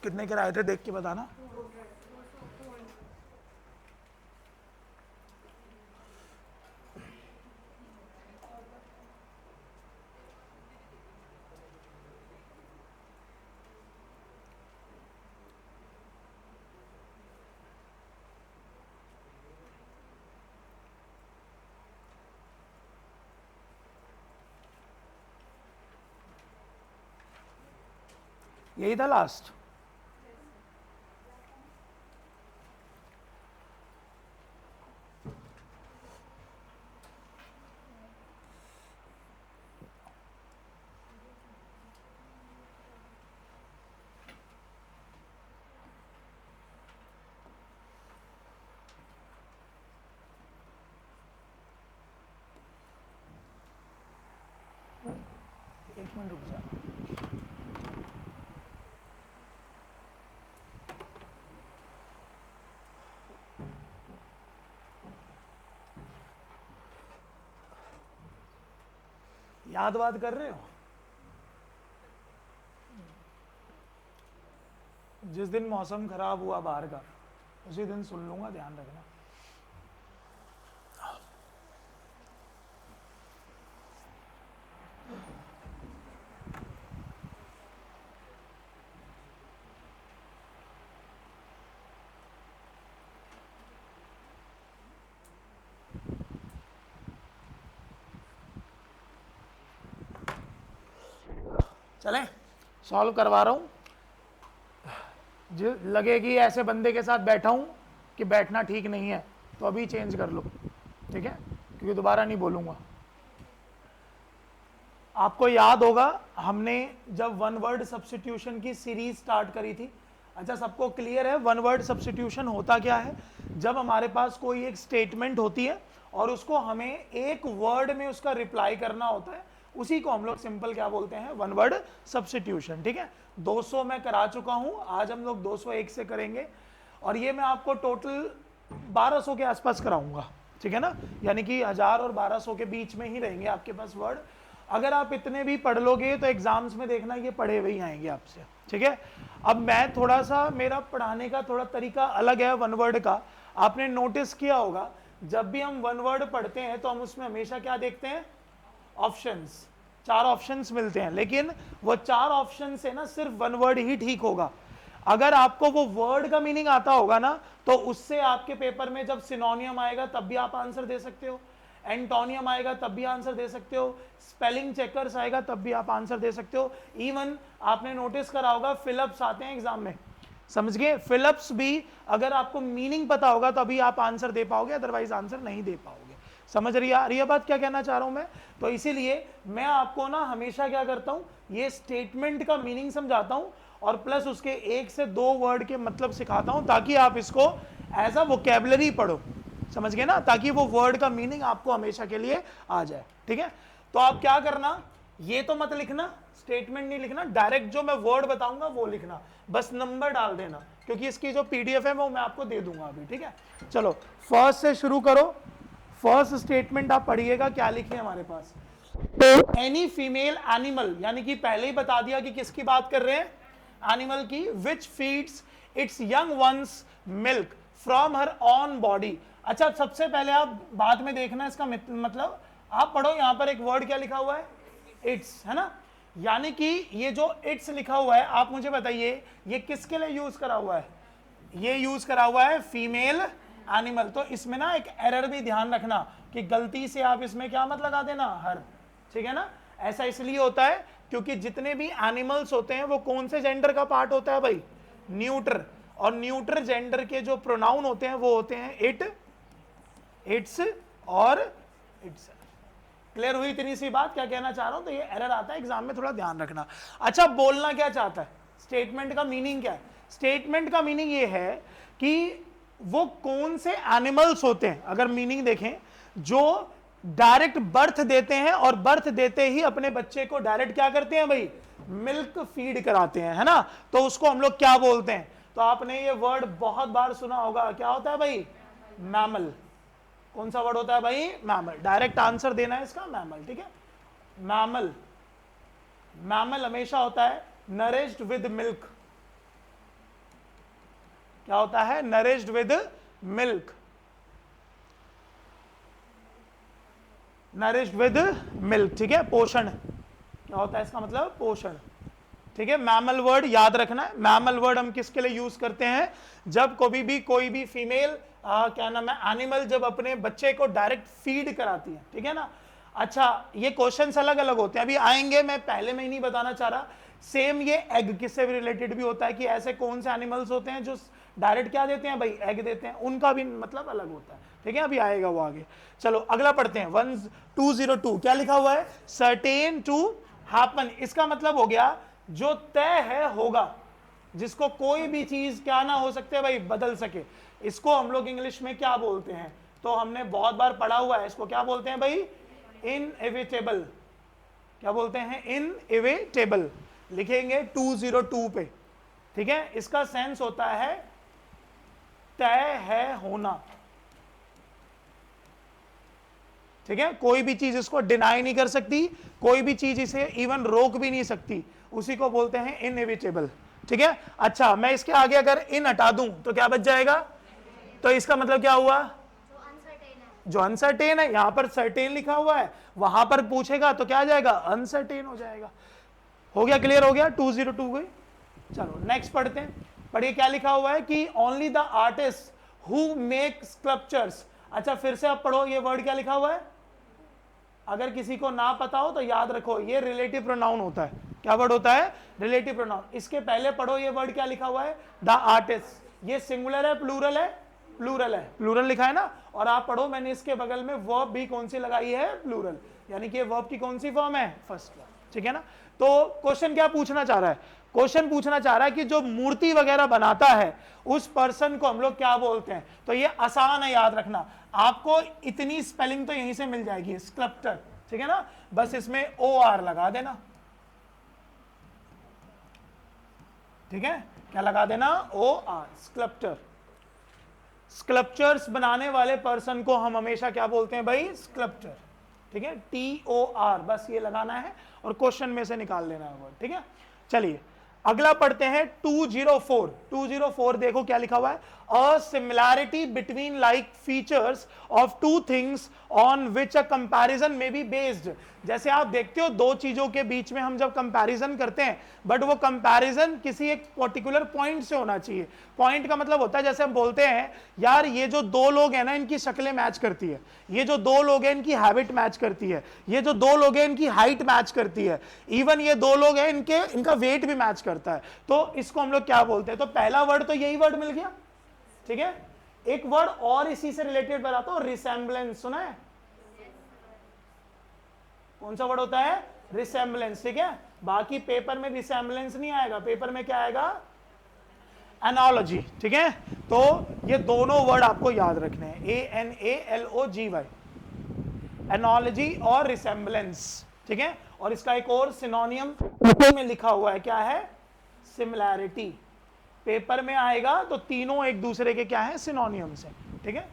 कितने किराए थे देख के बताना। यही था लास्ट। एक मिनट रुक जा। याद बात कर रहे हो? जिस दिन मौसम खराब हुआ बाहर का उसी दिन सुन लूंगा, ध्यान रखना। चलें, सॉल्व करवा रहा हूं। जो लगे कि ऐसे बंदे के साथ बैठा हूं कि बैठना ठीक नहीं है तो अभी चेंज कर लो, ठीक है, क्योंकि दोबारा नहीं बोलूंगा। आपको याद होगा हमने जब वन वर्ड सब्स्टिट्यूशन की सीरीज स्टार्ट करी थी। अच्छा, सबको क्लियर है वन वर्ड सब्स्टिट्यूशन होता क्या है? जब हमारे पास कोई एक स्टेटमेंट होती है और उसको हमें एक वर्ड में उसका रिप्लाई करना होता है, उसी को हम लोग सिंपल क्या बोलते हैं? वन वर्ड सब्स्टिट्यूशन, ठीक है। 200 मैं करा चुका हूं, आज हम लोग 201 से करेंगे और ये मैं आपको टोटल 1200 के आसपास कराऊंगा, ठीक है ना, यानी कि 1000 और 1200 के बीच में ही रहेंगे आपके पास वर्ड। अगर आप इतने भी पढ़ लोगे तो एग्जाम्स में देखना ये पढ़े हुए ही आएंगे आपसे, ठीक है। अब मैं थोड़ा सा, मेरा पढ़ाने का थोड़ा तरीका अलग है वन वर्ड का। आपने नोटिस किया होगा जब भी हम वन वर्ड पढ़ते हैं तो हम उसमें हमेशा क्या देखते हैं? ऑप्शंस। 4 ऑप्शंस मिलते हैं, लेकिन वो 4 ऑप्शन से ना सिर्फ वन वर्ड ही ठीक होगा। अगर आपको वो वर्ड का मीनिंग आता होगा ना तो उससे आपके पेपर में जब सिनोनियम आएगा तब भी आप आंसर दे सकते हो, एंटोनियम आएगा तब भी आंसर दे सकते हो, स्पेलिंग चेकर्स आएगा तब भी आप आंसर दे सकते हो। इवन आपने नोटिस करा होगा फिलअप्स आते हैं एग्जाम में, समझ गए? फिलअप्स भी अगर आपको मीनिंग पता होगा तभी आप आंसर दे पाओगे, अदरवाइज आंसर नहीं दे पाओगे। समझ रही है बात क्या कहना चाह रहा हूं मैं? तो इसीलिए मैं आपको ना हमेशा क्या करता हूं, ये स्टेटमेंट का मीनिंग समझाता हूं और प्लस उसके 1 से 2 वर्ड के मतलब सिखाता हूं ताकि आप इसको एज अ वोकेबलरी पढ़ो, समझ गए ना, ताकि वो वर्ड का मीनिंग आपको हमेशा के लिए आ जाए, ठीक है। तो आप क्या करना, ये तो मत लिखना, स्टेटमेंट नहीं लिखना, डायरेक्ट जो मैं वर्ड बताऊंगा वो लिखना, बस नंबर डाल देना, क्योंकि इसकी जो पीडीएफ है वो मैं आपको दे दूंगा अभी, ठीक है। चलो फर्स्ट से शुरू करो। फर्स्ट स्टेटमेंट आप पढ़िएगा, क्या लिखे हमारे पास? एनी फीमेल एनिमल, यानी कि पहले ही बता दिया कि किसकी बात कर रहे हैं? एनिमल की। Which feeds its young ones milk from her own body. अच्छा, सबसे पहले आप बाद में देखना इसका मतलब, आप पढ़ो यहां पर एक वर्ड क्या लिखा हुआ है? इट्स, है ना, यानी कि ये जो इट्स लिखा हुआ है, आप मुझे बताइए ये किसके लिए यूज करा हुआ है? ये यूज करा हुआ है फीमेल एनिमल। तो इसमें ना एक एरर भी ध्यान रखना कि गलती से आप इसमें क्या मत लगा देना, हर, ठीक है ना। ऐसा इसलिए होता है क्योंकि जितने भी एनिमल्स होते हैं वो कौन से जेंडर का पार्ट होता है भाई? न्यूट्र। और न्यूट्र जेंडर के जो प्रोनाउन होते हैं वो होते हैं इट, इट्स और इट्स। क्लियर हुई इतनी सी बात क्या कहना चाह रहा हूं? तो ये एरर आता है एग्जाम में, थोड़ा ध्यान रखना। अच्छा, बोलना क्या चाहता है? स्टेटमेंट का मीनिंग क्या है? स्टेटमेंट का मीनिंग ये है कि वो कौन से एनिमल्स होते हैं, अगर मीनिंग देखें, जो डायरेक्ट बर्थ देते हैं और बर्थ देते ही अपने बच्चे को डायरेक्ट क्या करते हैं भाई? मिल्क फीड कराते हैं, है ना। तो उसको हम लोग क्या बोलते हैं? तो आपने ये वर्ड बहुत बार सुना होगा, क्या होता है भाई? मैमल। कौन सा वर्ड होता है भाई? मैमल। डायरेक्ट आंसर देना है इसका मैमल, ठीक है। मैमल, मैमल हमेशा होता है नरिश्ड विद मिल्क, क्या होता है, nourished with milk, nourished with milk, ठीक है, पोषण, क्या होता है इसका मतलब, पोषण, ठीक है। मैमल वर्ड याद रखना है, मैमल वर्ड हम किसके लिए यूज करते हैं, जब कोई भी फीमेल क्या नाम है, एनिमल जब अपने बच्चे को डायरेक्ट फीड कराती है, ठीक है ना। अच्छा, ये क्वेश्चंस अलग अलग होते हैं, अभी आएंगे, मैं पहले में ही नहीं बताना चाह रहा। सेम ये एग किससे भी रिलेटेड भी होता है कि ऐसे कौन से एनिमल्स होते हैं जो डायरेक्ट क्या देते हैं भाई, एग देते हैं, उनका भी मतलब अलग होता है, ठीक है, अभी आएगा वो आगे। चलो अगला पढ़ते हैं, 1202 क्या लिखा हुआ है, सर्टेन टू हैपन, इसका मतलब हो गया जो तय है होगा, जिसको कोई भी चीज क्या ना हो सकते भाई, बदल सके, इसको हम लोग इंग्लिश में क्या बोलते हैं, तो हमने बहुत बार पढ़ा हुआ है, इसको क्या बोलते हैं भाई, इनएविटेबल, क्या बोलते हैं, इनएविटेबल, लिखेंगे 202 पे, ठीक है। इसका सेंस होता है तय है होना, ठीक है, कोई भी चीज इसको डिनाई नहीं कर सकती, कोई भी चीज इसे इवन रोक भी नहीं सकती, उसी को बोलते हैं इनएविटेबल, ठीक है। अच्छा, मैं इसके आगे अगर इन हटा दूं तो क्या बच जाएगा, तो इसका मतलब क्या हुआ, जो अनसर्टेन है, यहां पर सर्टेन लिखा हुआ है, वहां पर पूछेगा तो क्या आ जाएगा, अनसर्टेन हो जाएगा। हो गया, क्लियर हो गया, 202 गई। चलो नेक्स्ट पढ़ते हैं, पढ़िए क्या लिखा हुआ है कि only the artist who make sculptures. अच्छा फिर से आप पढ़ो, ये वर्ड क्या लिखा हुआ है, अगर किसी को ना पता हो तो याद रखो, ये रिलेटिव प्रोनाउन होता है, क्या वर्ड होता है, रिलेटिव प्रोनाउन। इसके पहले पढ़ो, ये वर्ड क्या लिखा हुआ है, द आर्टिस्ट, ये सिंगुलर है प्लूरल है, प्लूरल है, प्लूरल लिखा है ना, और आप पढ़ो मैंने इसके बगल में वर्ब भी कौन सी लगाई है, प्लूरल, यानी कि वर्ब की कौन सी फॉर्म है, फर्स्ट फॉर्म, ठीक है ना। तो क्वेश्चन क्या पूछना चाह रहा है, क्वेश्चन पूछना चाह रहा है कि जो मूर्ति वगैरह बनाता है उस पर्सन को हम लोग क्या बोलते हैं, तो ये आसान है याद रखना, आपको इतनी स्पेलिंग तो यहीं से मिल जाएगी, स्कल्पटर, ठीक है ना, बस इसमें OR लगा देना, ठीक है, क्या लगा देना, OR, स्कल्पटर। स्कल्पचर्स बनाने वाले पर्सन को हम हमेशा क्या बोलते हैं भाई, स्कल्पटर, ठीक है, TOR, बस ये लगाना है और क्वेश्चन में से निकाल लेना है वर्ड, ठीक है। चलिए अगला पढ़ते हैं 204। 204 देखो क्या लिखा हुआ है, a similarity between like features of two things on which a comparison may be based. जैसे आप देखते हो दो चीजों के बीच में हम जब कंपैरिजन करते हैं, बट वो कंपैरिजन किसी एक पर्टिकुलर पॉइंट से होना चाहिए। पॉइंट का मतलब होता है जैसे हम बोलते हैं यार ये जो दो लोग हैं ना इनकी शक्लें मैच करती है, ये जो दो लोग हैं इनकी हैबिट मैच करती है, ये जो दो लोग हैं इनकी हाइट मैच करती है, इवन ये दो लोग हैं इनका वेट भी मैच करता है, तो इसको हम लोग क्या बोलते हैं। तो पहला वर्ड तो यही वर्ड मिल गया, ठीक है। एक वर्ड और इसी से रिलेटेड बताता हूं, रिसेम्बलेंस, सुना है, कौन सा वर्ड होता है, रिसेम्बलेंस, ठीक है। बाकी पेपर में रिसेम्बलेंस नहीं आएगा, पेपर में क्या आएगा, एनालॉजी, ठीक है। तो ये दोनों वर्ड आपको याद रखने हैं, ANALOGY, एनालॉजी और रिसेम्बलेंस, ठीक है। और इसका एक और सिनोनियम में लिखा हुआ है, क्या है, सिमिलैरिटी, पेपर में आएगा तो तीनों एक दूसरे के क्या है, सिनोनियम्स है, ठीक है।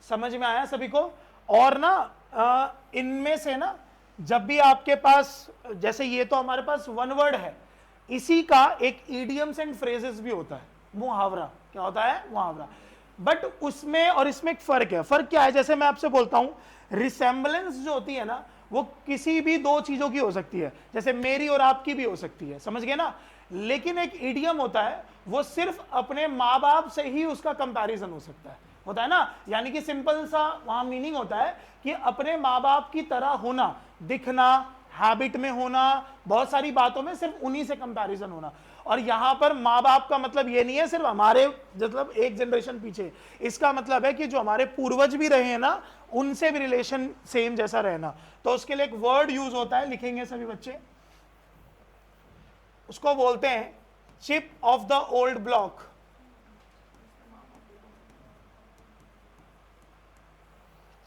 समझ में आया सभी को। और ना इनमें से ना जब भी आपके पास, जैसे ये तो हमारे पास वन वर्ड है, इसी का एक इडियम्स एंड फ्रेजेस भी होता है, मुहावरा, क्या होता है, मुहावरा। बट उसमें और इसमें एक फर्क है। फर्क क्या है, जैसे मैं आपसे बोलता हूं रिसेम्बलेंस जो होती है ना वो किसी भी दो चीजों की हो सकती है, जैसे मेरी और आपकी भी हो सकती है, समझ गए ना। लेकिन एक इडियम होता है वो सिर्फ अपने माँ बाप से ही उसका कंपैरिजन हो सकता है, होता है ना। यानी कि सिंपल सा वहां मीनिंग होता है कि अपने माँ बाप की तरह होना, दिखना, हैबिट में होना, बहुत सारी बातों में सिर्फ उन्हीं से कंपैरिजन होना। और यहां पर माँ बाप का मतलब ये नहीं है सिर्फ हमारे, मतलब एक जनरेशन पीछे, इसका मतलब है कि जो हमारे पूर्वज भी रहे हैं ना उनसे भी रिलेशन सेम जैसा रहना। तो उसके लिए एक वर्ड यूज होता है, लिखेंगे सभी बच्चे, उसको बोलते हैं chip off the old block.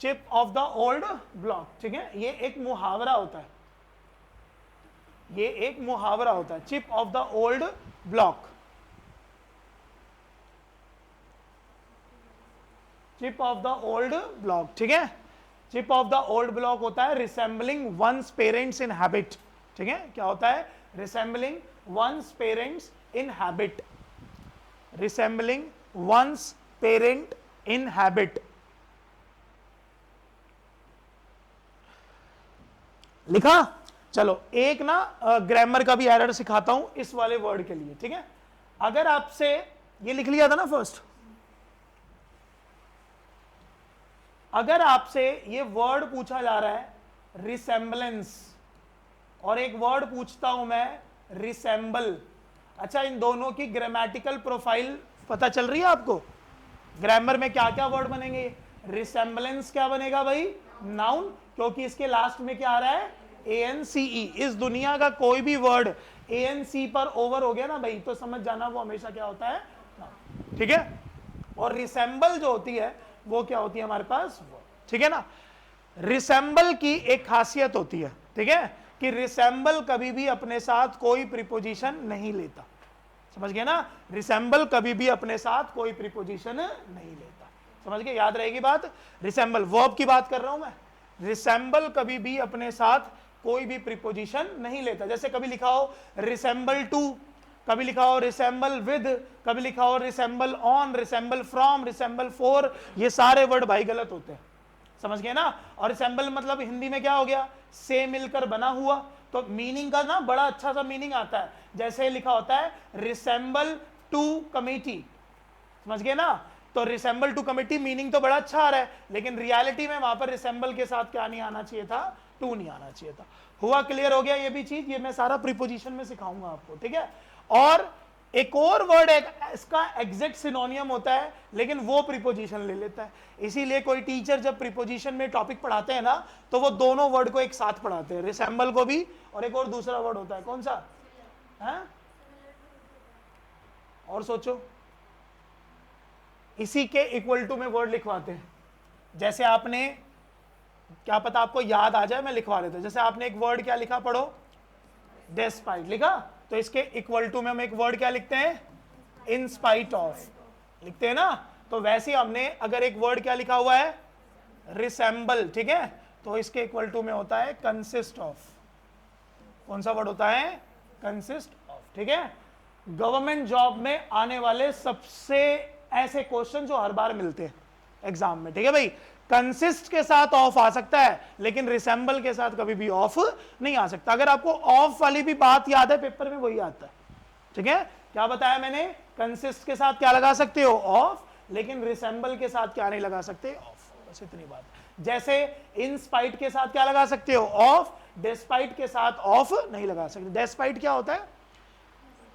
Chip off the old block, ठीक है, ये एक मुहावरा होता है, ये एक मुहावरा होता है, chip off the old block. Chip off the old block, ठीक है। Chip off the old block होता है resembling once parents in habit, ठीक है। क्या होता है, resembling one's parents in habit, resembling one's parent in habit. लिखा? चलो एक ना ग्रामर का भी एरर सिखाता हूं इस वाले वर्ड के लिए, ठीक है? अगर आपसे ये लिख लिया था ना फर्स्ट, अगर आपसे ये वर्ड पूछा जा रहा है रिसेम्बलेंस और एक वर्ड पूछता हूं मैं रिसेम्बल, अच्छा इन दोनों की ग्रामेटिकल प्रोफाइल पता चल रही है आपको? ग्रामर में क्या क्या वर्ड बनेंगे? रिसेम्बलेंस क्या बनेगा भाई? नाउन, क्योंकि इसके लास्ट में क्या आ रहा है? ANCE। इस दुनिया का कोई भी वर्ड ANC पर ओवर हो गया ना भाई, तो समझ जाना वो हमेशा क्या होता है? ठीक है? और रिसेम्बल जो होती है वो क्या होती है हमारे पास? ठीक है ना? रिसेम्बल की एक खासियत होती है, ठीक है, कि रिसेम्बल कभी भी अपने साथ कोई प्रीपोजिशन नहीं लेता। समझ गए ना? रिसेम्बल कभी भी अपने साथ कोई प्रीपोजिशन नहीं लेता। समझ गए? याद रहेगी बात? रिसेम्बल वर्ब की बात कर रहा हूं मैं। रिसेम्बल कभी भी अपने साथ कोई भी प्रीपोजिशन नहीं लेता। जैसे कभी लिखा हो रिसेम्बल टू, कभी लिखा हो रिसेम्बल विद, कभी लिखा हो resemble on, resemble from, resemble for, ये सारे वर्ड भाई गलत होते हैं। समझ गए ना? और रिसेम्बल मतलब हिंदी में क्या हो गया? से मिलकर बना हुआ। तो मीनिंग का ना बड़ा अच्छा सा मीनिंग आता है, जैसे लिखा होता है रिसेम्बल टू कमिटी। समझ गए ना? तो रिसेम्बल टू कमिटी मीनिंग तो बड़ा अच्छा आ रहा है, लेकिन रियलिटी में वहां पर रिसेम्बल के साथ क्या नहीं आना चाहिए था? टू नहीं आना चाहिए था। हुआ क्लियर हो गया ये भी चीज? ये मैं सारा प्रीपोजिशन में सिखाऊंगा आपको, ठीक है? और एक और वर्ड इसका एग्जैक्ट सिनोनियम होता है, लेकिन वो प्रीपोजिशन ले लेता है। इसीलिए कोई टीचर जब प्रीपोजिशन में टॉपिक पढ़ाते हैं ना, तो वो दोनों वर्ड को एक साथ पढ़ाते हैं, रिसेम्बल को भी, और एक और दूसरा वर्ड होता है, कौन सा है? और सोचो, इसी के इक्वल टू में वर्ड लिखवाते हैं। जैसे आपने, क्या पता आपको याद आ जाए, मैं लिखवा देता हूं। जैसे आपने एक वर्ड क्या लिखा, पढ़ो, डेस्पाइट लिखा, तो इसके इक्वल टू में हम एक वर्ड क्या लिखते हैं? इन स्पाइट ऑफ लिखते हैं ना? तो वैसे ही हमने अगर एक वर्ड क्या लिखा हुआ है? रिसेम्बल, ठीक है, तो इसके इक्वल टू में होता है कंसिस्ट ऑफ। कौन सा वर्ड होता है? कंसिस्ट ऑफ, ठीक है? गवर्नमेंट जॉब में आने वाले सबसे ऐसे क्वेश्चन जो हर बार मिलते हैं एग्जाम में, ठीक है भाई? कंसिस्ट के साथ ऑफ आ सकता है, लेकिन रिसेम्बल के साथ कभी भी ऑफ नहीं आ सकता। अगर आपको ऑफ वाली भी बात याद है, पेपर में वही आता है, ठीक है? क्या बताया मैंने? कंसिस्ट के साथ क्या लगा सकते हो? ऑफ, लेकिन रिसेम्बल के साथ क्या नहीं लगा सकते? ऑफ। बस इतनी बात। जैसे इन स्पाइट के साथ क्या लगा सकते हो? ऑफ। डेस्पाइट के साथ ऑफ नहीं लगा सकते। डेस्पाइट क्या होता है?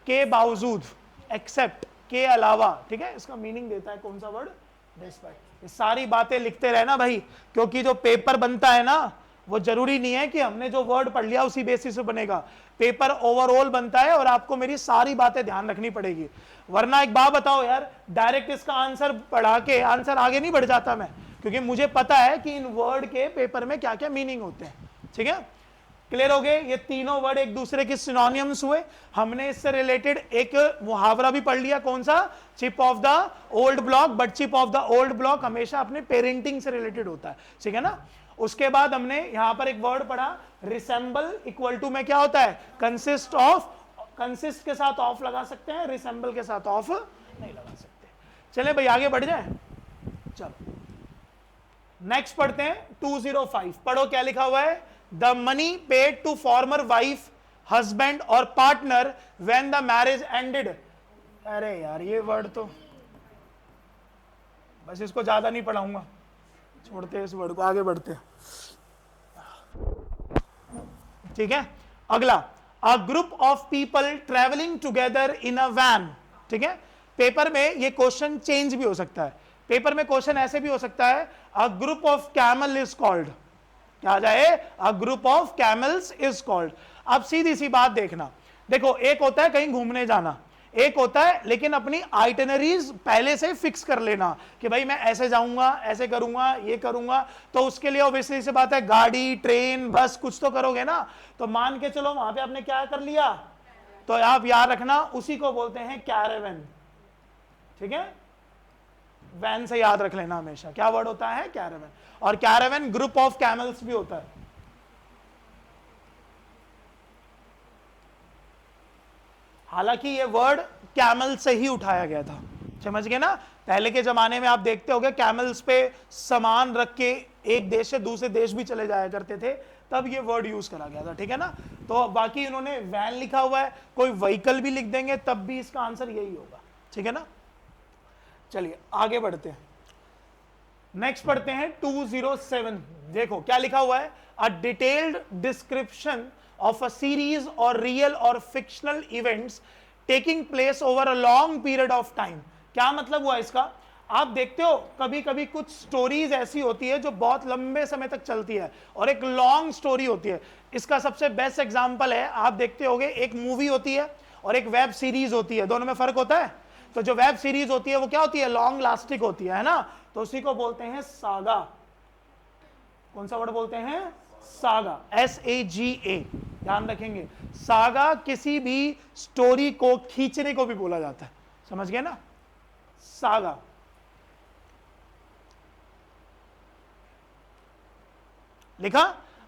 के बावजूद, एक्सेप्ट, के अलावा, ठीक है? इसका मीनिंग देता है कौन सा वर्ड? डेस्पाइट। ये सारी बातें लिखते रहना भाई, क्योंकि जो पेपर बनता है ना, वो जरूरी नहीं है कि हमने जो वर्ड पढ़ लिया उसी बेसिस पे बनेगा। पेपर ओवरऑल बनता है और आपको मेरी सारी बातें ध्यान रखनी पड़ेगी, वरना एक बात बताओ यार, डायरेक्ट इसका आंसर पढ़ा के आंसर आगे नहीं बढ़ जाता मैं, क्योंकि मुझे पता है कि इन वर्ड के पेपर में क्या क्या मीनिंग होते हैं। ठीक है, क्लियर हो गए? ये तीनों वर्ड एक दूसरे के सिनोनिम्स हुए। हमने इससे रिलेटेड एक मुहावरा भी पढ़ लिया, कौन सा? Chip off the old block, but chip off the old block हमेशा अपने पेरेंटिंग से रिलेटेड होता है, ठीक है ना? उसके बाद हमने यहां पर एक वर्ड पढ़ा रिसेम्बल, इक्वल टू में क्या होता है? Consist of. कंसिस्ट के साथ ऑफ लगा सकते हैं, रिसेम्बल के साथ ऑफ नहीं लगा सकते। चले भाई आगे बढ़ जाए, चलो नेक्स्ट पढ़ते हैं। 205 पढ़ो, क्या लिखा हुआ है? The money paid to former wife, husband और partner when the marriage ended. अरे यार ये वर्ड तो बस, इसको ज्यादा नहीं पढ़ाऊंगा, छोड़ते हैं इस वर्ड को, आगे बढ़ते हैं। ठीक है, अगला, a group of people travelling together in a van. ठीक है, पेपर में ये क्वेश्चन चेंज भी हो सकता है। पेपर में क्वेश्चन ऐसे भी हो सकता है, a group of camel is called. क्या आ जाए? A group of camels is called. अब सीधी सी बात देखना, देखो एक होता है कहीं घूमने जाना, एक होता है लेकिन अपनी आइटनरीज पहले से फिक्स कर लेना कि भाई मैं ऐसे जाऊंगा, ऐसे करूंगा, ये करूंगा। तो उसके लिए ऑब्वियसली से बात है, गाड़ी, ट्रेन, बस कुछ तो करोगे ना। तो मान के चलो वहां पे आपने क्या कर लिया, तो आप याद रखना उसी को बोलते हैं कैरावैन। ठीक है, वैन से याद रख लेना हमेशा, क्या वर्ड होता है? कैरावैन। और कैरावैन ग्रुप ऑफ कैमल्स भी होता है। हालांकि ये वर्ड कैमल से ही उठाया गया था, समझ गए ना। पहले के जमाने में आप देखते होंगे कैमल्स पे सामान रख के एक देश से दूसरे देश भी चले जाया करते थे, तब ये वर्ड यूज करा गया था, ठीक है ना। तो बाकी इन्होंने वैन लिखा हुआ है, कोई व्हीकल भी लिख देंगे तब भी इसका आंसर यही होगा, ठीक है ना। चलिए आगे बढ़ते हैं, नेक्स्ट पढ़ते हैं 207। देखो क्या लिखा हुआ है, a detailed description of a series और रियल और fictional events taking place over a long period of time. क्या मतलब हुआ इसका, आप देखते हो कभी कभी कुछ स्टोरीज ऐसी होती है जो बहुत लंबे समय तक चलती है और एक लॉन्ग स्टोरी होती है। इसका सबसे बेस्ट एग्जांपल है, आप देखते होंगे एक मूवी होती है और एक वेब सीरीज होती है, दोनों में फर्क होता है। तो जो वेब सीरीज होती है वो क्या होती है, लॉन्ग लास्टिक होती है ना, तो उसी को बोलते हैं सागा। कौन सा वर्ड बोलते हैं, सागा, SAGA, ध्यान रखेंगे। सागा किसी भी स्टोरी को खींचने को भी बोला जाता है, समझ गए ना, सागा। लिखा,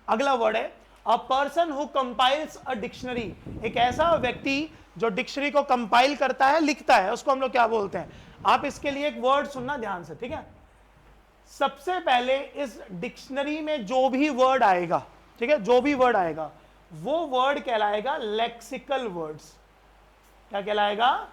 अगला वर्ड है a person who compiles a dictionary. एक ऐसा व्यक्ति जो डिक्शनरी को कंपाइल करता है, लिखता है, उसको हम लोग क्या बोलते हैं। आप इसके लिए एक वर्ड सुनना ध्यान से, ठीक है। सबसे पहले इस डिक्शनरी में जो भी वर्ड आएगा, ठीक है, जो भी वर्ड आएगा वो वर्ड कहलाएगा लेक्सिकल वर्ड्स। क्या कहलाएगा,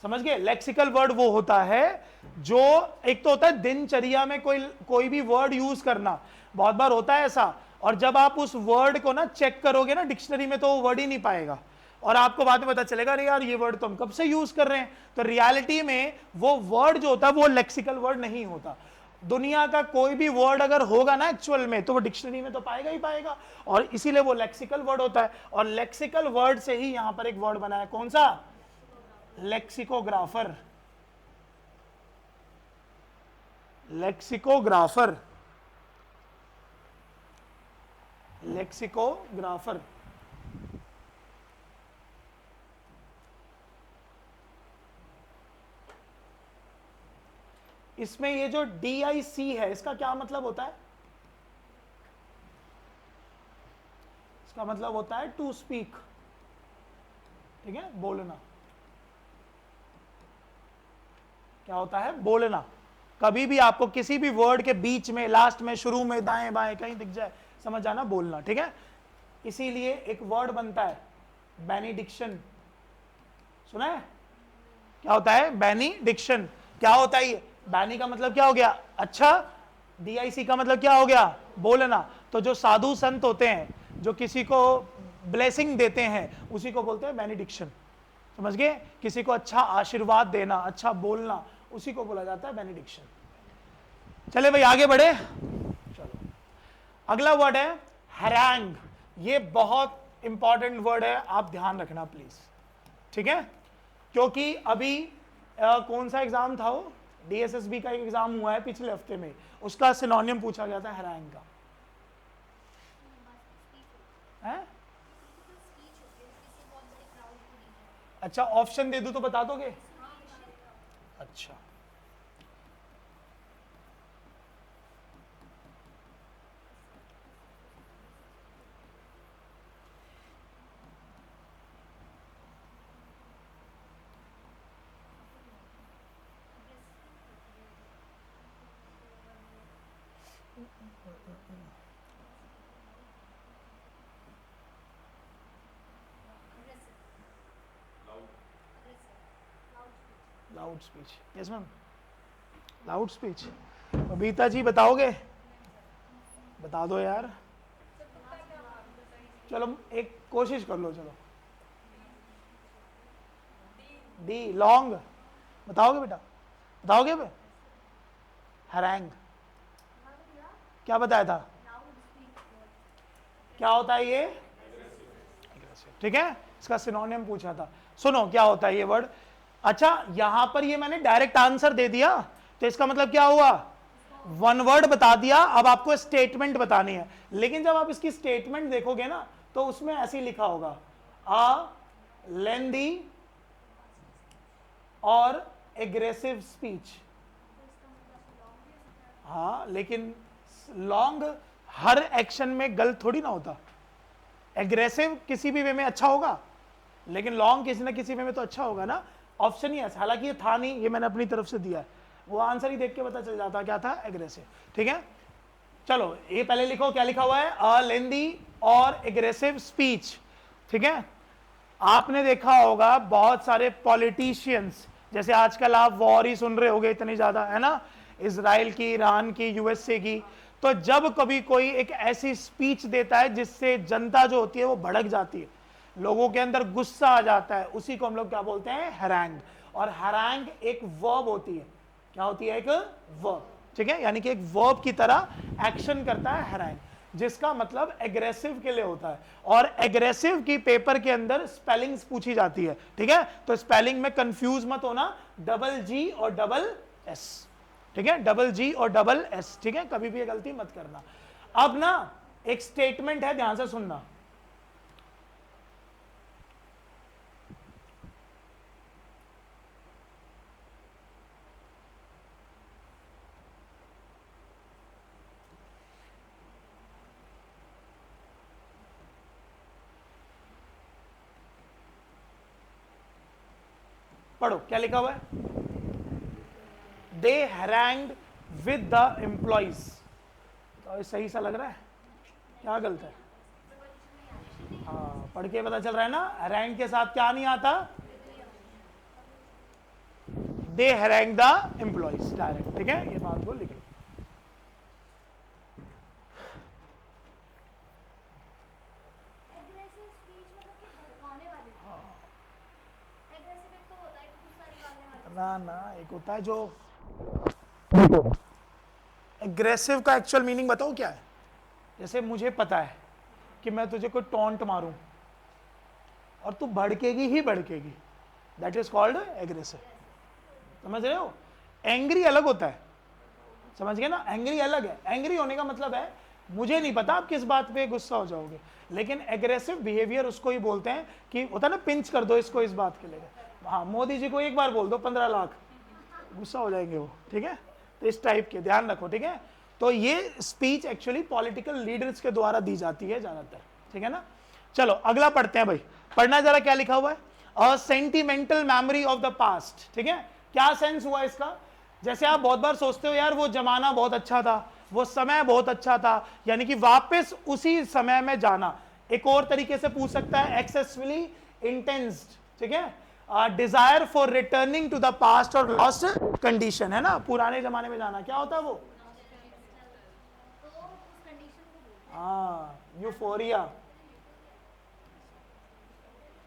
समझ गए। लेक्सिकल वर्ड वो होता है जो, एक तो होता है दिनचर्या में कोई भी वर्ड यूज करना, बहुत बार होता है ऐसा, और जब आप उस वर्ड को ना चेक करोगे ना डिक्शनरी में तो वो वर्ड ही नहीं पाएगा और आपको बाद में पता चलेगा अरे यार ये वर्ड तो हम कब से यूज कर रहे हैं। तो रियलिटी में वो वर्ड जो होता है वो लेक्सिकल वर्ड नहीं होता। दुनिया का कोई भी वर्ड अगर होगा ना एक्चुअल में तो वो डिक्शनरी में तो पाएगा ही पाएगा, और इसीलिए वो लेक्सिकल वर्ड होता है। और लेक्सिकल वर्ड से ही यहां पर एक वर्ड बना है, कौन सा, लेक्सिकोग्राफर। Lexicographer, lexicographer. इसमें ये जो DIC है इसका क्या मतलब होता है, इसका मतलब होता है टू स्पीक, ठीक है, बोलना। क्या होता है, बोलना। कभी भी आपको किसी भी वर्ड के बीच में, लास्ट में, शुरू में, दाएं बाएं कहीं दिख जाए, समझ जाना बोलना, ठीक है। इसीलिए एक वर्ड बनता है बेनिडिक्शन, सुना है, क्या होता है, बेनिडिक्शन। क्या होता है ये, बैनी का मतलब क्या हो गया, अच्छा, DIC का मतलब क्या हो गया, बोलना। तो जो साधु संत होते हैं जो किसी को ब्लेसिंग देते हैं उसी को बोलते हैं बेनिडिक्शन, समझ गए। किसी को अच्छा आशीर्वाद देना, अच्छा बोलना, उसी को बोला जाता है बेनिडिक्शन। चले भाई आगे बढ़े, चलो अगला वर्ड है हैरंग। ये बहुत इंपॉर्टेंट वर्ड है, आप ध्यान रखना प्लीज, ठीक है। क्योंकि अभी कौन सा एग्जाम था वो, DSSB का एक एग्जाम हुआ है पिछले हफ्ते में, उसका सिनोनियम पूछा गया था हैरंग का, है? अच्छा ऑप्शन दे दूं तो बता दोगे, अच्छा loud speech, yes ma'am, loud speech. Babita ji बताओगे, बता दो यार, चलो एक कोशिश कर लो, चलो डी, लॉन्ग, बताओगे बेटा, बताओगे बे, हैरंग क्या बताया था, क्या होता है ये, ठीक है, इसका सिनोनियम पूछा था। सुनो क्या होता है ये वर्ड। अच्छा यहां पर ये मैंने डायरेक्ट आंसर दे दिया, तो इसका मतलब क्या हुआ, वन वर्ड बता दिया। अब आपको स्टेटमेंट बतानी है, लेकिन जब आप इसकी स्टेटमेंट देखोगे ना तो उसमें ऐसे ही लिखा होगा अ लेंदी और एग्रेसिव स्पीच। हाँ लेकिन लॉन्ग हर एक्शन में गलत थोड़ी ना होता, एग्रेसिव किसी भी वे में अच्छा होगा, लेकिन लॉन्ग किसी ना किसी में तो अच्छा होगा ना, ऑप्शन ही है, हालांकि ये था नहीं, ये मैंने अपनी तरफ से दिया है, वो आंसर ही देख के पता चल जाता क्या था, एग्रेसिव। ठीक है, चलो ये पहले लिखो क्या लिखा हुआ है, अ लेंदी और एग्रेसिव स्पीच। ठीक है, आपने देखा होगा बहुत सारे पॉलिटिशियंस, जैसे आजकल आप वॉर ही सुन रहे होगे इतनी ज्यादा, है ना, इजराइल की, ईरान की, यूएसए की, तो जब कभी कोई एक ऐसी स्पीच देता है जिससे जनता जो होती है वो भड़क जाती है, लोगों के अंदर गुस्सा आ जाता है, उसी को हम लोग क्या बोलते हैं, हैरैंग। और हैरैंग एक वर्ब होती है, क्या होती है, एक वर्ब। ठीक है, यानी कि एक वर्ब की तरह एक्शन करता है हैरैंग, जिसका मतलब एग्रेसिव के लिए होता है। और एग्रेसिव की पेपर के अंदर स्पेलिंग्स पूछी जाती है। ठीक है, तो स्पेलिंग में कंफ्यूज मत होना, डबल जी और डबल एस। ठीक है, डबल जी और डबल एस। ठीक है, कभी भी ये गलती मत करना। अब ना एक स्टेटमेंट है, ध्यान से सुनना, पढ़ो क्या लिखा हुआ है, दे हैरैंग्ड विद द एम्प्लॉइज। तो सही सा लग रहा है, क्या गलत है, हाँ पढ़ के पता चल रहा है ना, हैरैंग के साथ क्या नहीं आता, दे हैरैंग द एम्प्लॉइज डायरेक्ट। ठीक है, ये बात को लिख लो। ना ना, एक होता है जो, एग्रेसिव का एक्चुअल मीनिंग बताओ क्या है। जैसे मुझे पता है कि मैं तुझे कोई टॉन्ट मारूं और तू भड़केगी ही भड़केगी, दैट इज कॉल्ड एग्रेसिव। समझ रहे हो, एंग्री अलग होता है, समझ गए ना, एंग्री अलग है। एंग्री होने का मतलब है मुझे नहीं पता आप किस बात पे गुस्सा हो जाओगे, लेकिन एग्रेसिव बिहेवियर उसको ही बोलते हैं कि होता है ना, पिंच कर दो इसको इस बात के लिए, हाँ मोदी जी को एक बार बोल दो 15 लाख, गुस्सा हो जाएंगे वो। ठीक है, तो इस टाइप के ध्यान रखो। ठीक है, तो ये स्पीच एक्चुअली पॉलिटिकल लीडर्स के द्वारा दी जाती है ज्यादातर। ठीक है ना, चलो अगला पढ़ते हैं भाई, पढ़ना जरा क्या लिखा हुआ है, a sentimental memory of the past. ठीक है, क्या सेंस हुआ इसका, जैसे आप बहुत बार सोचते हो यार वो जमाना बहुत अच्छा था, वो समय बहुत अच्छा था, यानी कि वापस उसी समय में जाना। एक और तरीके से पूछ सकता है, एक्सेसफुली इंटेंस्ड। ठीक है, desire for returning to the past और लॉस्ट कंडीशन, है ना, पुराने जमाने में जाना, क्या होता है वो, हाँ यूफोरिया,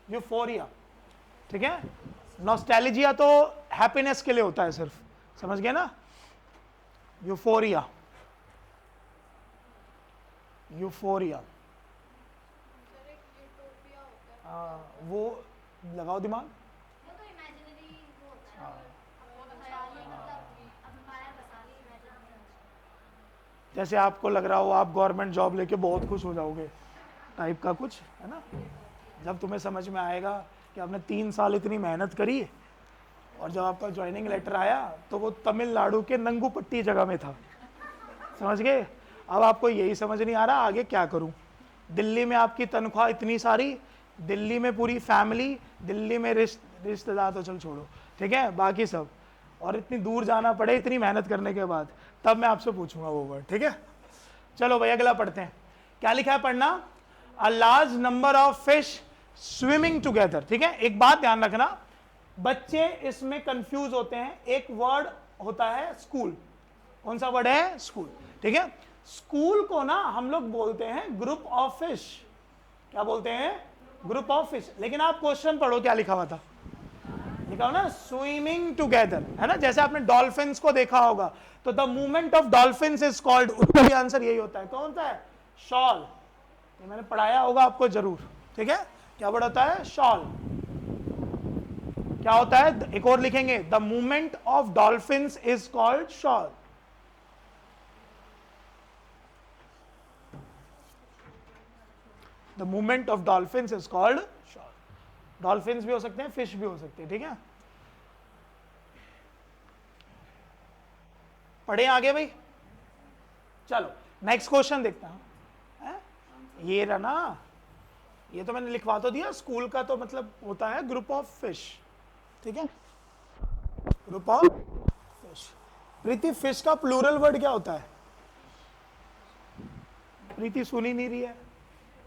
यूफोरिया। ठीक है, नॉस्टैल्जिया तो हैप्पीनेस के लिए होता है सिर्फ, समझ गए ना, यूफोरिया, यूफोरिया, वो लगाओ दिमाग, जैसे आपको लग रहा हो आप गवर्नमेंट जॉब लेके बहुत खुश हो जाओगे टाइप का कुछ, है ना, जब तुम्हें समझ में आएगा कि आपने 3 साल इतनी मेहनत करी और जब आपका ज्वाइनिंग लेटर आया तो वो तमिलनाडु के नंगूपट्टी जगह में था, समझ गए। अब आपको यही समझ नहीं आ रहा आगे क्या करूं, दिल्ली में आपकी तनख्वाह इतनी सारी, दिल्ली में पूरी फैमिली, दिल्ली में रिश्तेदार तो चल छोड़ो, ठीक है, बाकी सब, और इतनी दूर जाना पड़े इतनी मेहनत करने के बाद, तब मैं आपसे पूछूंगा वो वर्ड। ठीक है, चलो भाई अगला पढ़ते हैं, क्या लिखा है पढ़ना, a large number of fish swimming together. ठीक है, एक बात ध्यान रखना, बच्चे इसमें कंफ्यूज होते हैं, एक वर्ड होता है स्कूल, कौन सा वर्ड है, स्कूल। ठीक है, स्कूल को ना हम लोग बोलते हैं ग्रुप ऑफ फिश, क्या बोलते हैं, ग्रुप ऑफ फिश, लेकिन आप क्वेश्चन पढ़ो क्या लिखा हुआ था, लिखा हो ना स्विमिंग टुगेदर, है ना, जैसे आपने डॉल्फिन्स को देखा होगा, तो the movement of dolphins is called, उसका भी आंसर यही होता है, कौन सा है, शॉल, ये मैंने पढ़ाया होगा आपको जरूर। ठीक है, क्या वर्ड होता है, शॉल, क्या होता है, एक और लिखेंगे, the movement of dolphins is called shawl. The movement of dolphins is called shawl, dolphins भी हो सकते हैं, फिश भी हो सकते हैं। ठीक है, पढ़े आगे भाई, चलो नेक्स्ट क्वेश्चन देखते हैं, ये रहा ना, ये तो मैंने लिखवा तो दिया, स्कूल का तो मतलब होता है ग्रुप ऑफ फिश, ठीक है, group of fish. Preeti, fish का प्लूरल वर्ड क्या होता है? प्रीति सुनी नहीं रही है,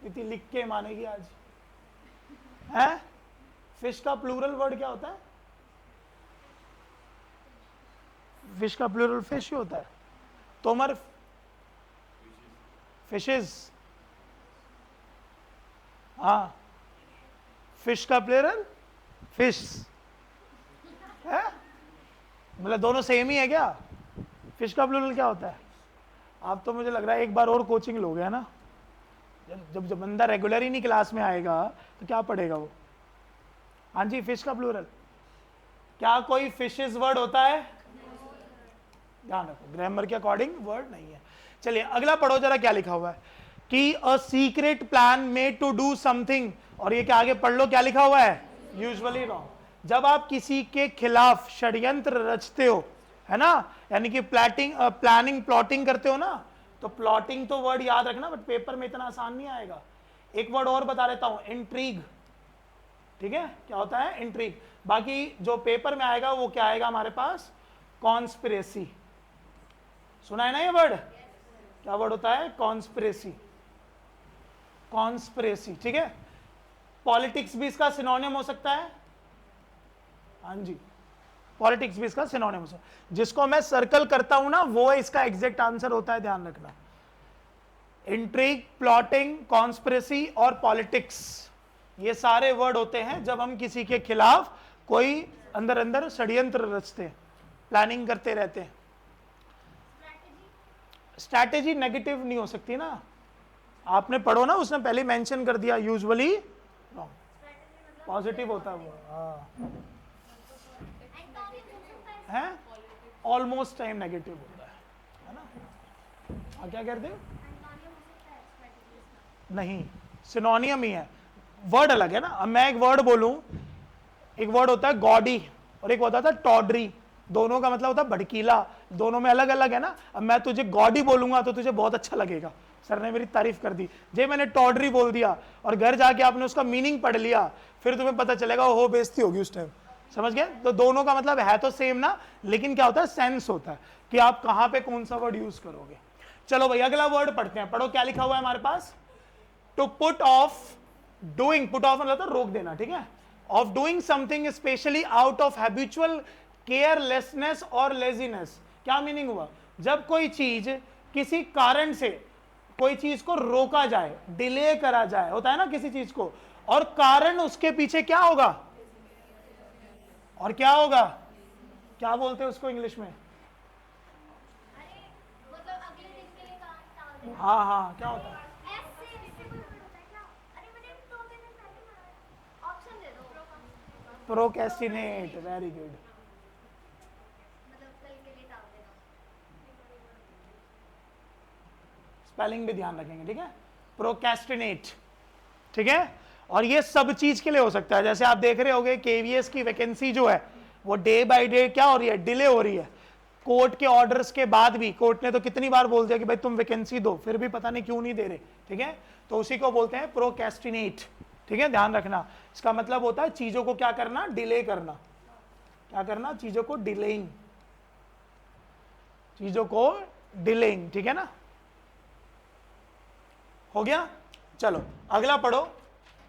प्रीति लिख के मानेगी आज है। फिश का प्लूरल वर्ड क्या होता है? फिश का प्लूरल फिश ही होता है। तोमर, फिशेस, हाँ, फिश का प्लूरल फिश है, मतलब दोनों सेम ही है क्या? फिश का प्लूरल क्या होता है? आप तो मुझे लग रहा है एक बार और कोचिंग लोगे, है ना? जब बंदा रेगुलर ही नहीं क्लास में आएगा तो क्या पढ़ेगा वो? हाँ जी, फिश का प्लूरल क्या कोई फिशेस वर्ड होता है? ध्यान रखो, ग्रामर के अकॉर्डिंग वर्ड नहीं है। चलिए अगला पढ़ो जरा, क्या लिखा हुआ है कि a secret plan made to do something, और ये क्या आगे पढ़ लो क्या लिखा हुआ है, यूजुअली रॉन्ग। जब आप किसी के खिलाफ षड्यंत्र रचते हो, है ना, यानी कि प्लानिंग प्लॉटिंग करते हो ना, तो प्लॉटिंग तो वर्ड याद रखना, बट पेपर में इतना आसान नहीं आएगा। एक वर्ड और बता देता हूं, इंट्रीग, ठीक है, क्या होता है? इंट्रीग। बाकी जो पेपर में आएगा वो क्या आएगा हमारे पास? कॉन्स्पिरेसी। सुना है ना ये वर्ड? क्या वर्ड होता है? कॉन्स्पिरेसी, कॉन्स्पिरेसी, ठीक है। पॉलिटिक्स भी इसका सिनोनिम हो सकता है, हाँ जी, पॉलिटिक्स भी इसका सिनोनिम हो सकता है। जिसको मैं सर्कल करता हूं ना वो इसका एग्जैक्ट आंसर होता है, ध्यान रखना। इंट्रिग, प्लॉटिंग, कॉन्स्पिरेसी और पॉलिटिक्स, ये सारे वर्ड होते हैं जब हम किसी के खिलाफ कोई अंदर अंदर षड्यंत्र रचते हैं, प्लानिंग करते रहते हैं। स्ट्रैटेजी नेगेटिव नहीं हो सकती ना, आपने पढ़ो ना, उसने पहले मेंशन कर दिया, यूजुअली पॉजिटिव होता है वो, हाँ है, ऑलमोस्ट टाइम नेगेटिव होता है ना। हाँ, क्या कहते हो? नहीं, सिनोनियम ही है, वर्ड अलग है ना। अब मैं एक वर्ड बोलूं, एक वर्ड होता है गॉडी और एक होता था टॉडरी, दोनों का मतलब होता है भड़कीला, दोनों में अलग अलग है ना। अब मैं तुझे गॉडी बोलूंगा तो तुझे बहुत अच्छा लगेगा, सर ने मेरी तारीफ कर दी। जे मैंने टॉडरी बोल दिया और घर जाके आपने उसका मीनिंग पढ़ लिया, फिर तुम्हें पता चलेगा हो बेइज्जती होगी उस टाइम, समझ गए? तो दोनों का मतलब है तो सेम ना, लेकिन क्या होता है, सेंस होता है कि आप कहां पे कौन सा वर्ड यूज करोगे। चलो भाई अगला वर्ड पढ़ते हैं, पढ़ो क्या लिखा हुआ है हमारे पास। To put off doing, put off मतलब रोक देना, ठीक है, off doing something specially out of habitual carelessness और लेजीनेस। क्या मीनिंग हुआ? जब कोई चीज किसी कारण से कोई चीज को रोका जाए, डिले करा जाए, होता है ना किसी चीज को, और कारण उसके पीछे क्या होगा, और क्या होगा, क्या बोलते हैं उसको इंग्लिश में? मतलब अगले दिन के लिए काम टाल देना। हाँ हाँ, क्या होता है? ऐसे कोई वर्ड होता है क्या? अरे मैंने तो दिन पहले बनाया। ऑप्शन दे दो। Procrastinate, very good. मतलब कल के लिए टाल देना। स्पेलिंग भी ध्यान रखेंगे, ठीक है, प्रोकेस्टिनेट, ठीक है। और ये सब चीज के लिए हो सकता है, जैसे आप देख रहे होगे केवीएस की वैकेंसी जो है वो डे बाय डे क्या हो रही है, डिले हो रही है। कोर्ट के ऑर्डर्स के बाद भी, कोर्ट ने तो कितनी बार बोल दिया कि भाई तुम वैकेंसी दो, फिर भी पता नहीं क्यों नहीं दे रहे, ठीक है, तो उसी को बोलते हैं प्रोकेस्टिनेट, ठीक है, ध्यान रखना। इसका मतलब होता है चीजों को क्या करना, डिले करना, क्या करना, चीजों को डिलेइंग, चीजों को डिलेइंग, ठीक है ना। हो गया, चलो अगला पढ़ो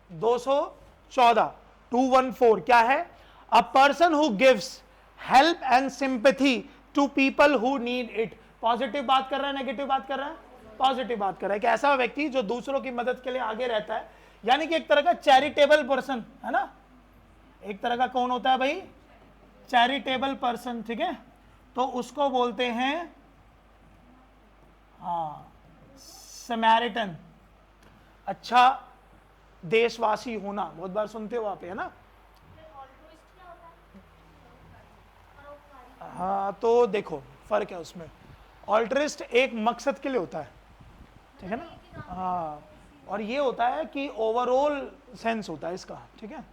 214, 214 क्या है? A person who gives help and sympathy to people who need it. Positive बात कर रहा है, नेगेटिव बात कर रहा है? पॉजिटिव बात कर रहा है कि ऐसा व्यक्ति जो दूसरों की मदद के लिए आगे रहता है, यानी कि एक तरह का चैरिटेबल पर्सन है ना, एक तरह का कौन होता है भाई, चैरिटेबल पर्सन, ठीक है, तो उसको बोलते हैं हाँ समैरिटन, अच्छा देशवासी होना, बहुत बार सुनते हो आप, है ना। ऑल्ट्रुइस्ट क्या होता है? परोपकारी। हाँ तो देखो फर्क है उसमें, ऑल्ट्रिस्ट एक मकसद के लिए होता है, ठीक है ना, हाँ, और ये होता है कि ओवरऑल सेंस होता है इसका, ठीक है।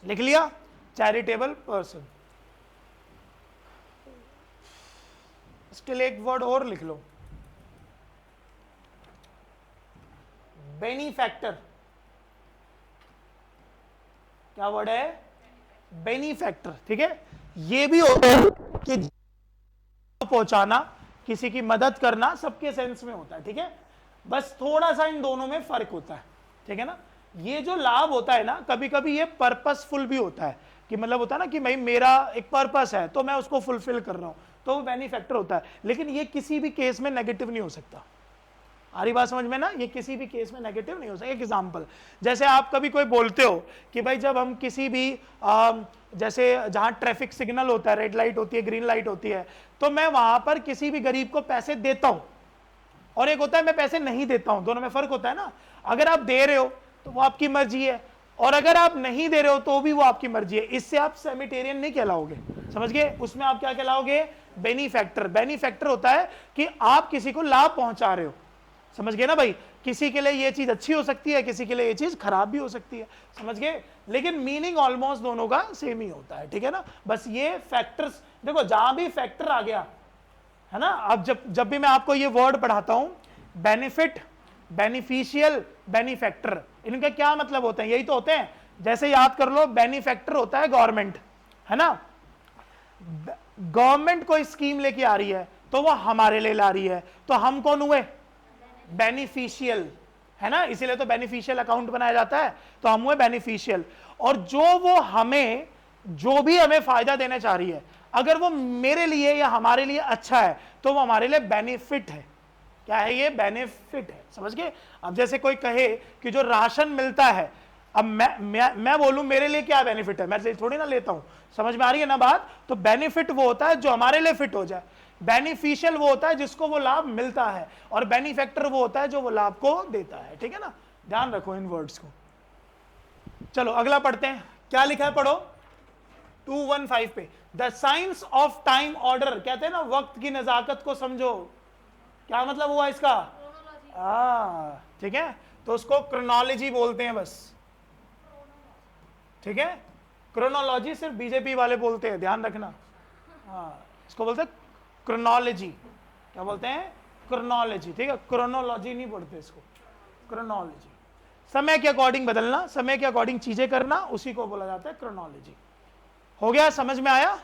लिख लिया, चैरिटेबल पर्सन। स्टिल एक वर्ड और लिख लो, बेनिफैक्टर। क्या वर्ड है? बेनिफैक्टर। ठीक है, ये भी होता है कि पहुंचाना, किसी की मदद करना, सबके सेंस में होता है। ठीक है, बस थोड़ा सा इन दोनों में फर्क होता है। ठीक है ना, ये जो लाभ होता है ना, कभी कभी ये पर्पसफुल भी होता है, कि मतलब होता है ना कि भाई मेरा एक पर्पस है तो मैं उसको फुलफिल कर रहा हूं, तो वो बेनिफैक्टर होता है। लेकिन ये किसी भी केस में नेगेटिव नहीं हो सकता। आ रही बात समझ में ना? ये किसी भी केस में नेगेटिव नहीं हो सकता। एक एग्जांपल, जैसे आप कभी कोई बोलते हो कि भाई जब हम किसी भी जैसे जहां ट्रैफिक सिग्नल होता है, रेड लाइट होती है, ग्रीन लाइट होती है, तो मैं वहां पर किसी भी गरीब को पैसे देता हूं, और एक होता है मैं पैसे नहीं देता हूं, दोनों में फर्क होता है ना। अगर आप दे रहे हो तो वो आपकी मर्जी है, और अगर आप नहीं दे रहे हो तो भी वो आपकी मर्जी है। इससे आप सेमिटेरियन नहीं कहलाओगे, समझ गए? उसमें आप क्या कहलाओगे? बेनिफैक्टर। बेनिफैक्टर होता है कि आप किसी को लाभ पहुंचा रहे हो, समझ गए ना भाई? किसी के लिए ये चीज अच्छी हो सकती है, किसी के लिए ये चीज खराब भी हो सकती है, समझ गए? लेकिन मीनिंग ऑलमोस्ट दोनों का सेम ही होता है। ठीक है ना, बस ये फैक्टर्स देखो, जहां भी फैक्टर आ गया है ना, अब जब भी मैं आपको ये वर्ड पढ़ाता हूं, बेनिफिट, बेनिफिशियल, बेनिफैक्टर, इनके क्या मतलब होते हैं? यही तो होते हैं। जैसे याद कर लो, बेनिफैक्टर होता है गवर्नमेंट, है ना। गवर्नमेंट कोई स्कीम लेके आ रही है तो वो हमारे लिए ला रही है, तो हम कौन हुए? बेनिफिशियल, है ना। इसीलिए तो बेनिफिशियल अकाउंट बनाया जाता है, तो हम हुए बेनिफिशियल। और वो हमें जो भी हमें फायदा देना चाह रही है, अगर वो मेरे लिए या हमारे लिए अच्छा है तो वो हमारे लिए बेनिफिट है। क्या है ये? बेनिफिट है, समझ गए? अब जैसे कोई कहे कि जो राशन मिलता है, अब मैं बोलूं मेरे लिए क्या बेनिफिट है, मैं थोड़ी ना लेता हूं, समझ में आ रही है ना बात? तो बेनिफिट वो होता है जो हमारे लिए फिट हो जाए, बेनिफिशियल वो होता है जिसको वो लाभ मिलता है, और बेनिफैक्टर वो होता है जो वो लाभ को देता है। ठीक है ना, ध्यान रखो इन वर्ड्स को। चलो अगला पढ़ते हैं, क्या लिखा है पढ़ो 215 पे। The science of time order, कहते हैं ना वक्त की नजाकत को समझो। क्या मतलब हुआ इसका? ठीक है, तो उसको क्रोनोलॉजी बोलते हैं बस। ठीक है, क्रोनोलॉजी सिर्फ बीजेपी वाले बोलते हैं, ध्यान रखना। इसको बोलते हैं क्रोनोलॉजी। क्या बोलते हैं? क्रोनोलॉजी। ठीक है, क्रोनोलॉजी नहीं बोलते इसको, क्रोनोलॉजी। समय के अकॉर्डिंग बदलना, समय के अकॉर्डिंग चीजें करना, उसी को बोला जाता है क्रोनोलॉजी। हो गया, समझ में आया?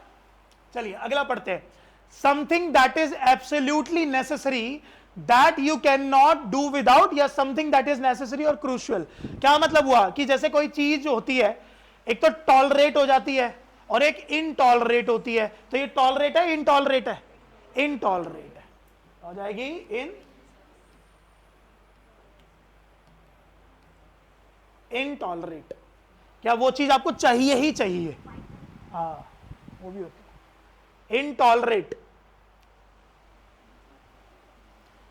चलिए अगला पढ़ते हैं। Something that is absolutely necessary that you can not do without, या समथिंग दैट इज नेसेसरी और क्रूशियल। क्या मतलब हुआ कि जैसे कोई चीज होती है, एक तो टॉलरेट हो जाती है और एक इनटॉलरेट होती है, तो ये टॉलरेट है, इनटॉलरेट है? इनटॉलरेट है, हो जाएगी इनटॉलरेट। क्या वो चीज आपको चाहिए ही चाहिए? हाँ, वो भी होता है इनटॉलरेट,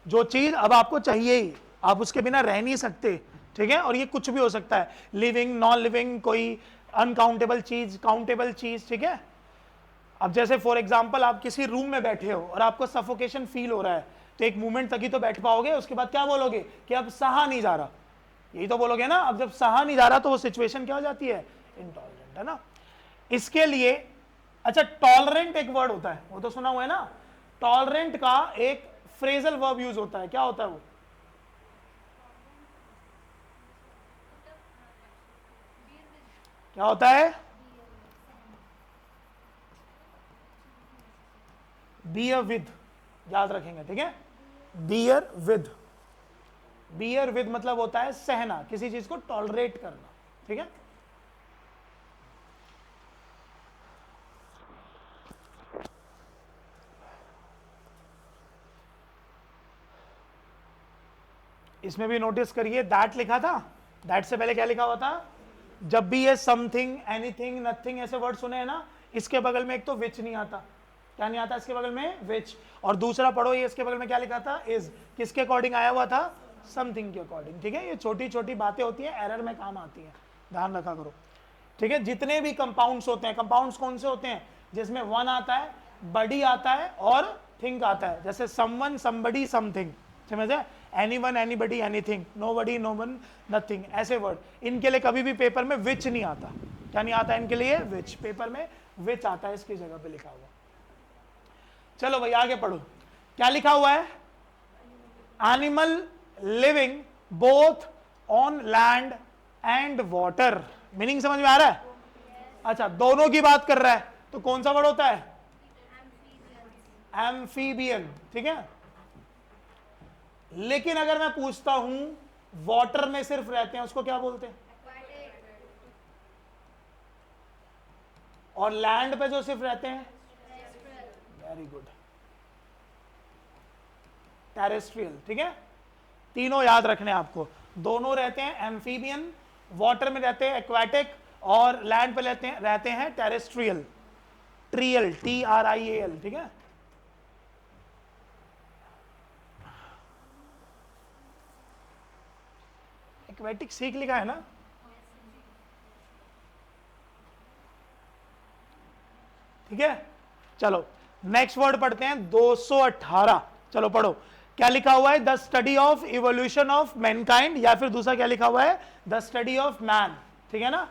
जो चीज अब आपको चाहिए ही, आप उसके बिना रह नहीं सकते। ठीक है, और ये कुछ भी हो सकता है, लिविंग, नॉन लिविंग, कोई अनकाउंटेबल चीज, काउंटेबल चीज। ठीक है, अब जैसे फॉर एग्जांपल आप किसी रूम में बैठे हो और आपको सफोकेशन फील हो रहा है, तो एक मोमेंट तक ही तो बैठ पाओगे, उसके बाद क्या बोलोगे कि अब सहा नहीं जा रहा, यही तो बोलोगे ना। अब जब सहा नहीं जा रहा तो वो सिचुएशन क्या हो जाती है? इनटॉलरेंट, है ना। इसके लिए अच्छा, टॉलरेंट एक वर्ड होता है, वो तो सुना हुआ है ना। टॉलरेंट का एक फ्रेजल वर्ब यूज होता है, क्या होता है वो? क्या होता है? बियर विद, याद रखेंगे। ठीक है, बियर विद, बियर विद मतलब होता है सहना, किसी चीज को टॉलरेट करना। ठीक है, इसमें भी नोटिस करिए दैट लिखा था, दैट से पहले क्या लिखा हुआ था? जब भी ये समथिंग, एनीथिंग, नथिंग ऐसे वर्ड सुने हैं ना, इसके बगल में एक तो विच नहीं आता। क्या नहीं आता इसके बगल में? विच। और दूसरा पढ़ो, ये इसके बगल में क्या लिखा था? इज। किसके अकॉर्डिंग आया हुआ था? समथिंग के अकॉर्डिंग। ठीक है, ये छोटी छोटी बातें होती हैं, एरर में काम आती हैं, ध्यान रखा करो। ठीक है, जितने भी कंपाउंड्स होते हैं, कंपाउंड्स कौन से होते हैं? जिसमें वन आता है, बडी आता है और थिंक आता है। जैसे समवन, समबडी, समथिंग, समझे? Anyone, anybody, anything, nobody, known, nothing, ऐसे वर्ड। इनके लिए कभी भी पेपर में विच नहीं आता। क्या नहीं आता इनके लिए? विच। पेपर में विच आता है इसकी जगह पे लिखा हुआ। चलो भाई आगे पढ़ो। क्या लिखा हुआ है? Animal living both on land and water. Meaning समझ में आ रहा है? अच्छा, दोनों की बात कर रहा है, तो कौन सा वर्ड होता है? एम्फीबियन। ठीक है, लेकिन अगर मैं पूछता हूं वाटर में सिर्फ रहते हैं, उसको क्या बोलते हैं? और लैंड पे जो सिर्फ रहते हैं? Very good, terrestrial. ठीक है, तीनों याद रखने आपको। दोनों रहते हैं एम्फीबियन, वाटर में रहते हैं एक्वाटिक, और लैंड पे रहते हैं टेरेस्ट्रियल। Trial, TRIAL। ठीक है, एक्वेटिक सीख लिखा है ना? ठीक है, चलो नेक्स्ट वर्ड पढ़ते हैं 218। चलो पढ़ो, क्या लिखा हुआ है? The study of evolution of Mankind, या फिर दूसरा क्या लिखा हुआ है? The study of man. ठीक है ना?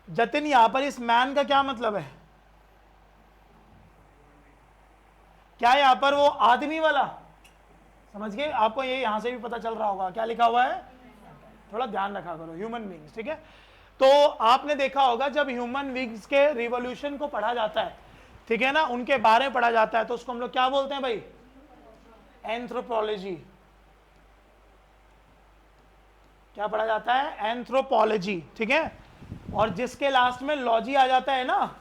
जतिन, यहां पर इस मैन का क्या मतलब है? क्या यहां पर वो आदमी वाला? समझ गए? आपको ये यहां से भी पता चल रहा होगा क्या लिखा हुआ है। थोड़ा ध्यान रखा करो, ह्यूमन बींग्स। ठीक है, तो आपने देखा होगा जब ह्यूमन बींग्स के रिवोल्यूशन को पढ़ा जाता है, ठीक है ना, उनके बारे में पढ़ा जाता है, तो उसको हम लोग क्या बोलते हैं भाई? एंथ्रोपोलॉजी। क्या पढ़ा जाता है? एंथ्रोपोलॉजी। ठीक है, और जिसके लास्ट में लॉजी आ जाता है ना,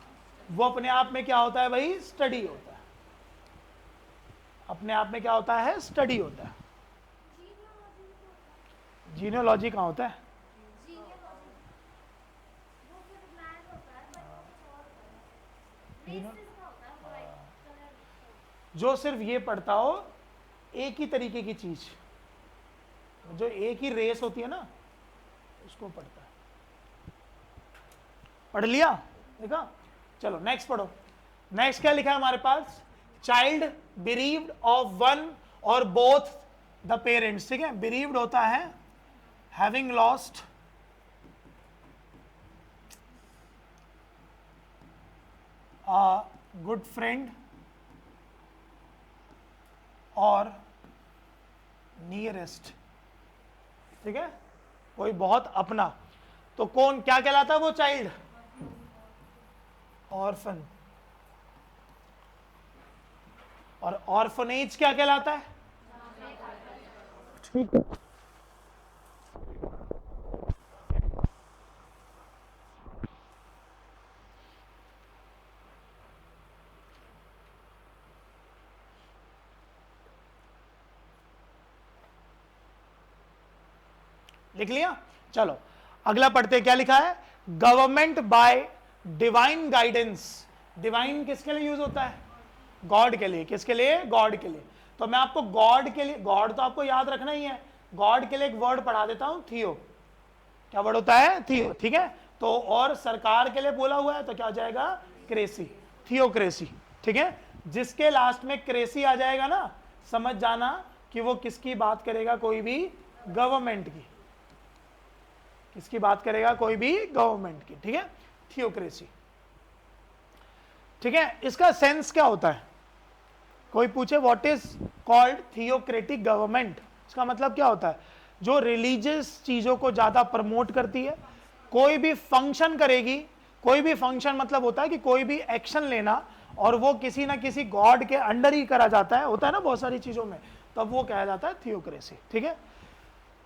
वो अपने आप में क्या होता है भाई? स्टडी होता है। अपने आप में क्या होता है? स्टडी होता है। जीनियोलॉजी कहाँ होता है? जो सिर्फ ये पढ़ता हो एक ही तरीके की चीज, जो एक ही रेस होती है ना, उसको पढ़ता है। पढ़ लिया? देखा? चलो नेक्स्ट पढ़ो। नेक्स्ट क्या लिखा है हमारे पास? चाइल्ड बिरीव्ड ऑफ वन और बोथ द पेरेंट्स। ठीक है, बिरीव्ड होता है having lost a good friend और नियरेस्ट। ठीक है, कोई बहुत अपना, तो कौन क्या कहलाता है वो? चाइल्ड। ऑर्फन। और ऑर्फनेज क्या कहलाता है? ठीक है, लिख लिया? चलो अगला पढ़ते हैं, क्या लिखा है? Government by divine guidance. Divine किसके लिए यूज होता है? गॉड के लिए। किसके लिए? गॉड के लिए। तो मैं आपको गॉड के लिए, गॉड तो आपको याद रखना ही है, गॉड के लिए एक वर्ड पढ़ा देता हूं, थियो। क्या वर्ड होता है? थियो। ठीक है, तो और सरकार के लिए बोला हुआ है, तो क्या हो जाएगा? Cracy, theocracy. ठीक है, जिसके लास्ट में क्रेसी आ जाएगा ना, समझ जाना कि वो किसकी बात करेगा? कोई भी गवर्नमेंट की। किसकी बात करेगा? कोई भी गवर्नमेंट की। ठीक है, थियोक्रेसी। ठीक है, इसका सेंस क्या होता है? कोई पूछे what is called theocratic government, इसका मतलब क्या होता है? जो रिलीजियस चीजों को ज्यादा प्रमोट करती है, कोई भी फंक्शन करेगी। कोई भी फंक्शन मतलब होता है कि कोई भी एक्शन लेना, और वो किसी ना किसी गॉड के अंडर ही करा जाता है, होता है ना बहुत सारी चीजों में, तब वो कहा जाता है थियोक्रेसी। ठीक है,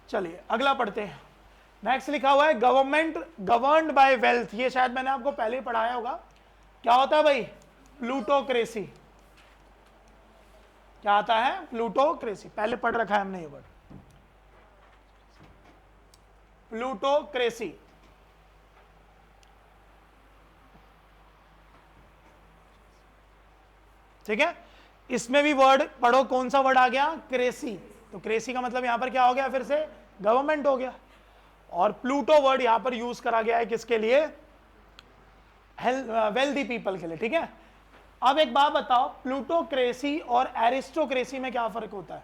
चलिए अगला पढ़ते हैं। नेक्स्ट लिखा हुआ है गवर्नमेंट गवर्नड बाय वेल्थ। ये शायद मैंने आपको पहले ही पढ़ाया होगा। क्या होता है भाई? प्लूटोक्रेसी। क्या आता है? प्लूटोक्रेसी। पहले पढ़ रखा है हमने ये वर्ड, प्लूटोक्रेसी। ठीक है, इसमें भी वर्ड पढ़ो, कौन सा वर्ड आ गया? क्रेसी। तो क्रेसी का मतलब यहां पर क्या हो गया? फिर से गवर्नमेंट हो गया। और प्लूटो वर्ड यहां पर यूज करा गया है किसके लिए? वेल्दी पीपल के लिए। ठीक है, अब एक बात बताओ, प्लूटोक्रेसी और एरिस्टोक्रेसी में क्या फर्क होता है?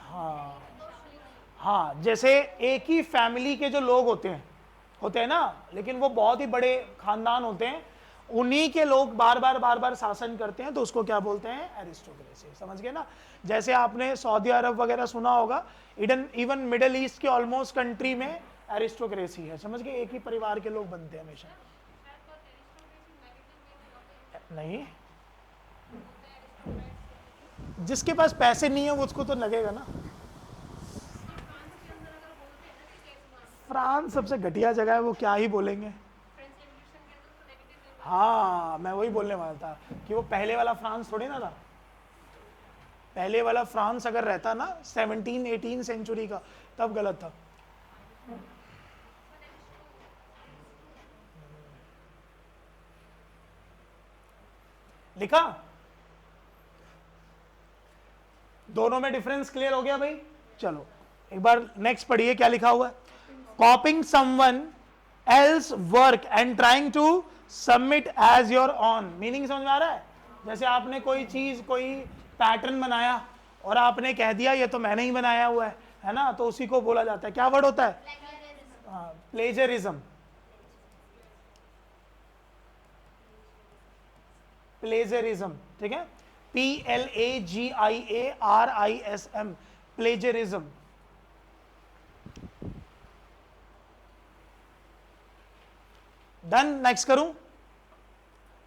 हाँ हाँ, जैसे एक ही फैमिली के जो लोग होते हैं, होते हैं ना, लेकिन वो बहुत ही बड़े खानदान होते हैं, उन्हीं के लोग बार बार शासन करते हैं, तो उसको क्या बोलते हैं? एरिस्टोक्रेसी। समझ गए ना? जैसे आपने सऊदी अरब वगैरह सुना होगा, इवन मिडिल ईस्ट के ऑलमोस्ट कंट्री में एरिस्टोक्रेसी है। समझ गए? एक ही परिवार के लोग बनते हैं हमेशा। नहीं, जिसके पास पैसे नहीं है वो उसको तो लगेगा ना। फ्रांस सबसे घटिया जगह है, वो क्या ही बोलेंगे। हाँ, मैं वही बोलने वाला था कि वो पहले वाला फ्रांस थोड़ी ना था। पहले वाला फ्रांस अगर रहता ना 17-18 सेंचुरी का, तब गलत था। लिखा? दोनों में डिफरेंस क्लियर हो गया भाई? चलो एक बार नेक्स्ट पढ़िए, क्या लिखा हुआ है? Copying someone else work and trying to submit as your own. Meaning समझ में आ रहा है? जैसे आपने कोई चीज, कोई पैटर्न बनाया और आपने कह दिया ये तो मैंने ही बनाया हुआ है ना, तो उसी को बोला जाता है, क्या वर्ड होता है? प्लेजरिज्म। प्लेजरिज्म, ठीक है? PLAGIARISM, plagiarism. डन? नेक्स्ट करूं?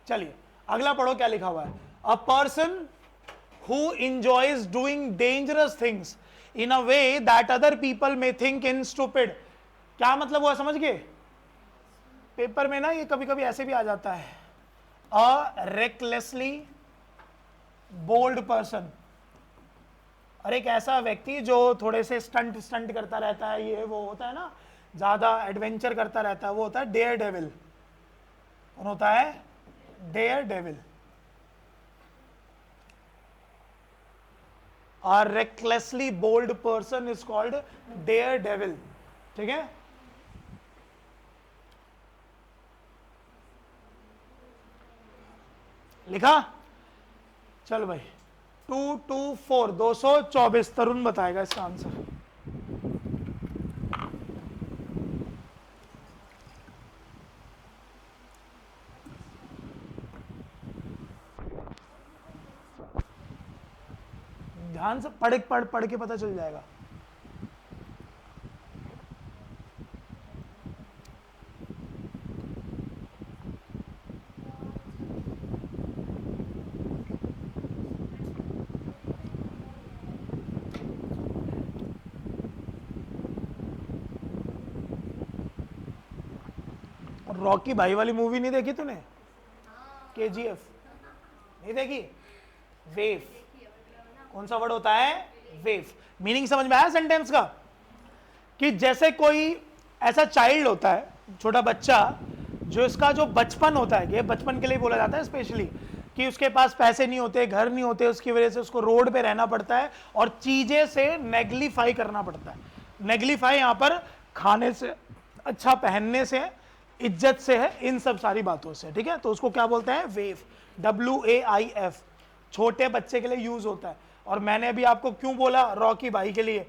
चलिए अगला पढ़ो, क्या लिखा हुआ है? A person who enjoys doing dangerous things in a way that other people may think in stupid. क्या मतलब हुआ, समझ गए? पेपर में ना ये कभी कभी ऐसे भी आ जाता है, अ रेकलेसली बोल्ड पर्सन, और एक ऐसा व्यक्ति जो थोड़े से स्टंट करता रहता है, ये वो होता है ना, ज्यादा एडवेंचर करता रहता है, वो होता है डेयर डेविल। कौन होता है? Daredevil. A recklessly bold person is called daredevil। ठीक है? लिखा? चलो भाई, 224, 224। तरुण बताएगा इसका आंसर। ध्यान से पढ़ के पता चल जाएगा। रॉकी भाई वाली मूवी नहीं देखी तूने? KGF नहीं देखी? वेव, कौन सा वर्ड होता है? वेव। मीनिंग समझ में आया सेंटेंस का? कि जैसे कोई ऐसा चाइल्ड होता है, छोटा बच्चा, जो इसका जो बचपन होता है, ये बचपन के लिए बोला जाता है स्पेशली, कि उसके पास पैसे नहीं होते, घर नहीं होते, उसकी वजह से उसको रोड पे रहना पड़ता है और चीजें से नेग्लीफाई करना पड़ता है। नेग्लीफाई यहां पर खाने से, अच्छा पहनने से, इज्जत से है, इन सब सारी बातों से। ठीक है? तो उसको क्या बोलते हैं? Wave, WAIF। छोटे बच्चे के लिए यूज होता है। और मैंने अभी आपको क्यों बोला रॉकी भाई के लिए?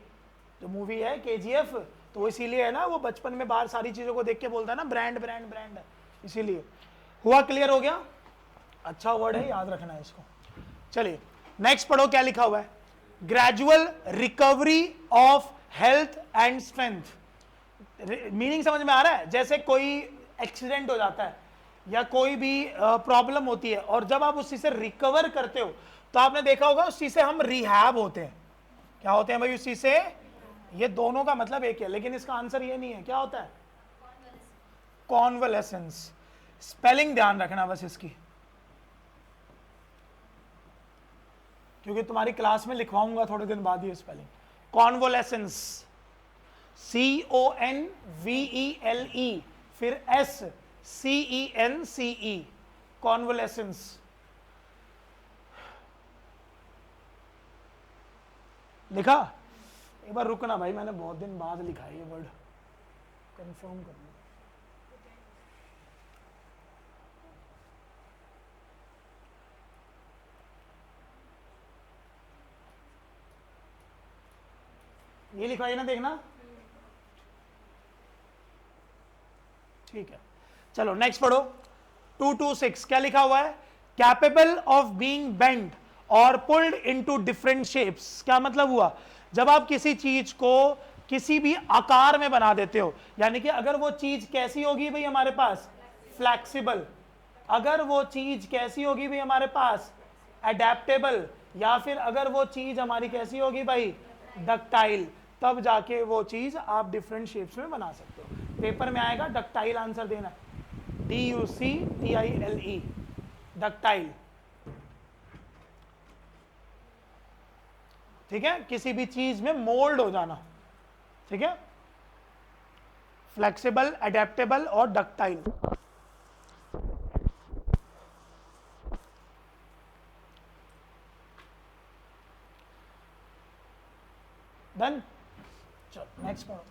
जो मूवी है KGF, तो इसीलिए है ना, वो बचपन में बाहर सारी चीजों को देख के बोलता है ना, ब्रांड ब्रांड ब्रांड, इसीलिए। हुआ क्लियर? हो गया? अच्छा वर्ड है, याद रखना है इसको। चलिए नेक्स्ट पढ़ो, क्या लिखा हुआ है? Gradual recovery of health and strength. Meaning समझ में आ रहा है? जैसे कोई एक्सीडेंट हो जाता है या कोई भी प्रॉब्लम होती है, और जब आप उस चीज से रिकवर करते हो, तो आपने देखा होगा उस चीज से हम रिहैब होते हैं। क्या होते हैं भाई उस चीज से? ये दोनों का मतलब एक है, लेकिन इसका आंसर ये नहीं है। क्या होता है? कॉन्वलेसेंस। स्पेलिंग ध्यान रखना बस इसकी, क्योंकि तुम्हारी क्लास में लिखवाऊंगा थोड़े दिन बाद ये स्पेलिंग। कॉन्वलेसेंस, CONVELE, फिर SCENCE, कॉन्वलेसेंस। लिखा? एक बार रुकना भाई, मैंने बहुत दिन बाद लिखा है ये वर्ड, कंफर्म करना। ये लिखा है ना, देखना। ठीक है, चलो नेक्स्ट पढ़ो। 226 क्या लिखा हुआ है? कैपेबल ऑफ बीइंग बेंड और पुल्ड इनटू डिफरेंट शेप्स। क्या मतलब हुआ? जब आप किसी चीज को किसी भी आकार में बना देते हो, यानी कि अगर वो चीज कैसी होगी भाई हमारे पास? फ्लैक्सिबल। अगर वो चीज कैसी होगी भाई हमारे पास? एडेप्टेबल। या फिर अगर वो चीज हमारी कैसी होगी भाई? डक्टाइल। तब जाके वो चीज आप डिफरेंट शेप्स में बना सकते हो। पेपर में आएगा डक्टाइल आंसर देना, DUCTILE, डक्टाइल। ठीक है, किसी भी चीज में मोल्ड हो जाना। ठीक है, फ्लेक्सिबल, एडेप्टेबल और डक्टाइल। डन। चलो नेक्स्ट पढ़ो।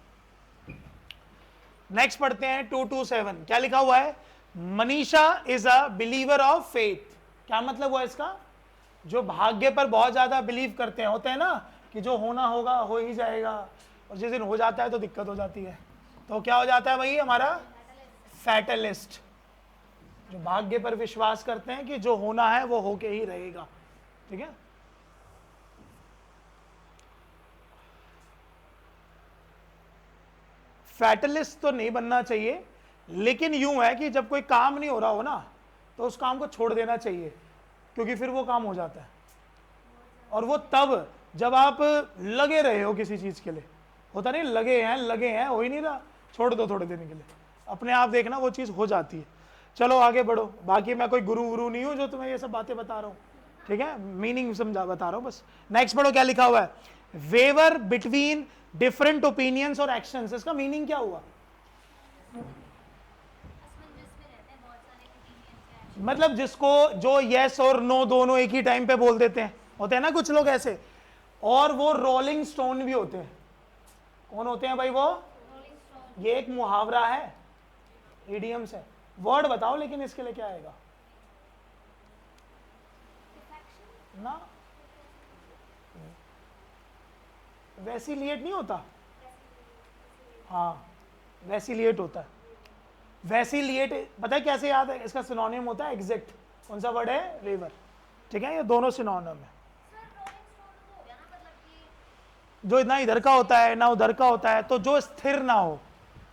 नेक्स्ट पढ़ते हैं 227। क्या लिखा हुआ है? Manisha is a believer of faith. क्या मतलब हुआ इसका? जो भाग्य पर बहुत ज्यादा बिलीव करते हैं, होते हैं ना कि जो होना होगा हो ही जाएगा, और जिस दिन हो जाता है तो दिक्कत हो जाती है। तो क्या हो जाता है भाई हमारा? फैटलिस्ट। जो भाग्य पर विश्वास करते हैं कि जो होना है वो होके ही रहेगा। ठीक है, फैटलिस्ट तो नहीं बनना चाहिए, लेकिन यूं है कि जब कोई काम नहीं हो रहा हो ना, तो उस काम को छोड़ देना चाहिए, क्योंकि फिर वो काम हो जाता है। और वो तब जब आप लगे रहे हो किसी चीज के लिए। होता नहीं, लगे हैं, हो ही नहीं रहा, छोड़ दो थोड़े दिन के लिए, अपने आप देखना वो चीज हो जाती है। चलो आगे बढ़ो। बाकी मैं कोई गुरु वुरु नहीं हूं जो तुम्हें ये सब बातें बता रहा हूं। ठीक है, मीनिंग समझा बता रहा हूं बस। नेक्स्ट पढ़ो, क्या लिखा हुआ है? वेवर बिटवीन डिफरेंट ओपिनियंस और एक्शंस। इसका मीनिंग क्या हुआ? मतलब जिसको जो यस और नो दोनों एक ही टाइम पे बोल देते हैं, होते हैं ना कुछ लोग ऐसे। और वो रोलिंग स्टोन भी होते हैं। कौन होते हैं भाई वो? ये एक मुहावरा है, इडियम्स है। वर्ड बताओ लेकिन इसके लिए क्या आएगा ना? वैसिलिएट नहीं होता? हाँ, वैसिलिएट होता है। वैसिलिएट पता है कैसे याद है? इसका सिनोनिम होता है एग्जैक्ट। कौन सा वर्ड है? वेवर। ठीक है, ये दोनों सिनोनिम है। जो ना इधर का होता है ना उधर का होता है, तो जो स्थिर ना हो,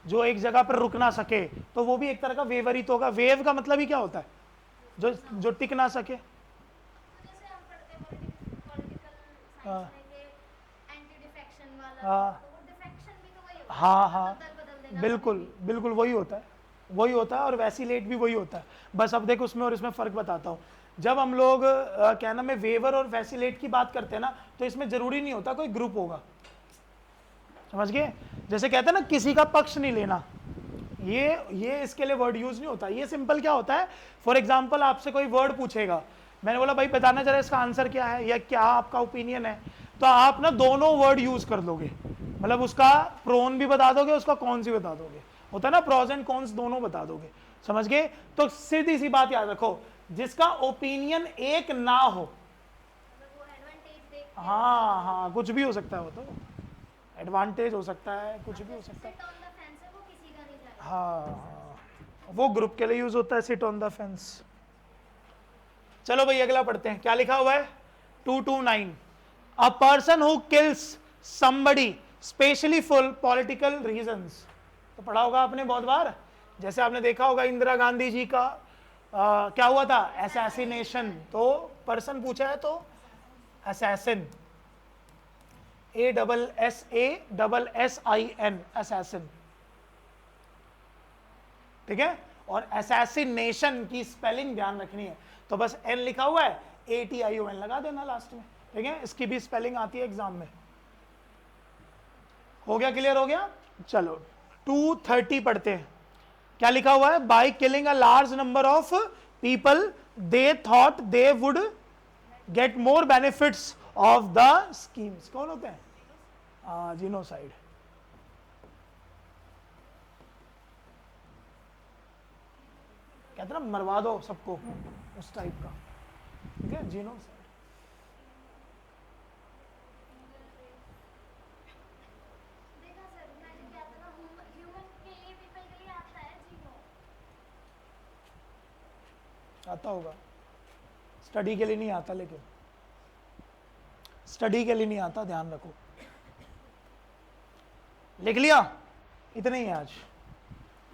जो एक जगह पर रुक ना सके, तो वो भी एक तरह का वेवर ही तो होगा। वेव का मतलब ही क्या होता है? जो टिक ना सके। हाँ हाँ, बिल्कुल बिल्कुल वही होता है, वही होता है। और वैसिलेट भी वही होता है। बस अब देखो उसमें और इसमें फ़र्क बताता हूँ। जब हम लोग क्या नाम है वेवर और वैसिलेट की बात करते हैं ना, तो इसमें ज़रूरी नहीं होता कोई ग्रुप होगा। समझ गए? जैसे कहते हैं ना किसी का पक्ष नहीं लेना, ये इसके लिए वर्ड यूज़ नहीं होता। ये सिंपल क्या होता है? फॉर एग्जाम्पल आपसे कोई वर्ड पूछेगा, मैंने बोला भाई बताना जरा इसका आंसर क्या है या क्या आपका ओपिनियन है, तो आप ना दोनों वर्ड यूज़ कर दोगे। मतलब उसका प्रोन भी बता दोगे, उसका कौन सी बता दोगे। होता है ना, प्रोज एंड कॉन्स दोनों बता दोगे। समझ गए? तो सीधी सी बात याद रखो, जिसका ओपिनियन एक ना हो, हाँ हाँ, कुछ भी हो सकता है। वो तो एडवांटेज हो सकता है, कुछ भी हो सकता है। हाँ हाँ, वो ग्रुप के लिए यूज होता है, सिट ऑन द फेंस। चलो भाई अगला पढ़ते हैं। क्या लिखा हुआ है? 229। अ person who kills somebody specially for political reasons. तो पढ़ा होगा आपने बहुत बार। जैसे आपने देखा होगा इंदिरा गांधी जी का क्या हुआ था? असैसिनेशन। तो पर्सन पूछा है तो असैसिन, ASSASSIN, असैसिन। ठीक है, और असैसिनेशन की स्पेलिंग ध्यान रखनी है। तो बस एन लिखा हुआ है, ATION लगा देना लास्ट में। ठीक है, इसकी भी स्पेलिंग आती है एग्जाम में। हो गया? क्लियर हो गया? चलो 230 पढ़ते हैं। क्या लिखा हुआ है? By killing a large number of people they thought they would get more benefits of the schemes. कौन होते हैं? जीनोसाइड। कहते ना मरवा दो सबको, उस टाइप का। ठीक है, जीनोसाइड। आता होगा, स्टडी के लिए नहीं आता, लेकिन स्टडी के लिए नहीं आता, ध्यान रखो। लिख लिया? इतने ही है आज,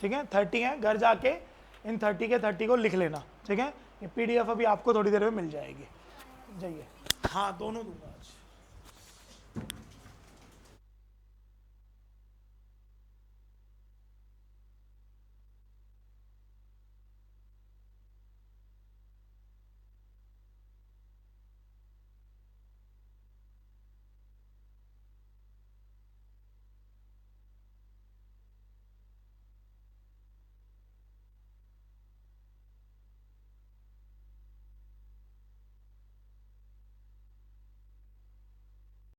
ठीक है। 30 है, घर जाके इन 30 के 30 को लिख लेना, ठीक है। ये PDF अभी आपको थोड़ी देर में मिल जाएगी, जाइए। हाँ दोनों दूंगा आज।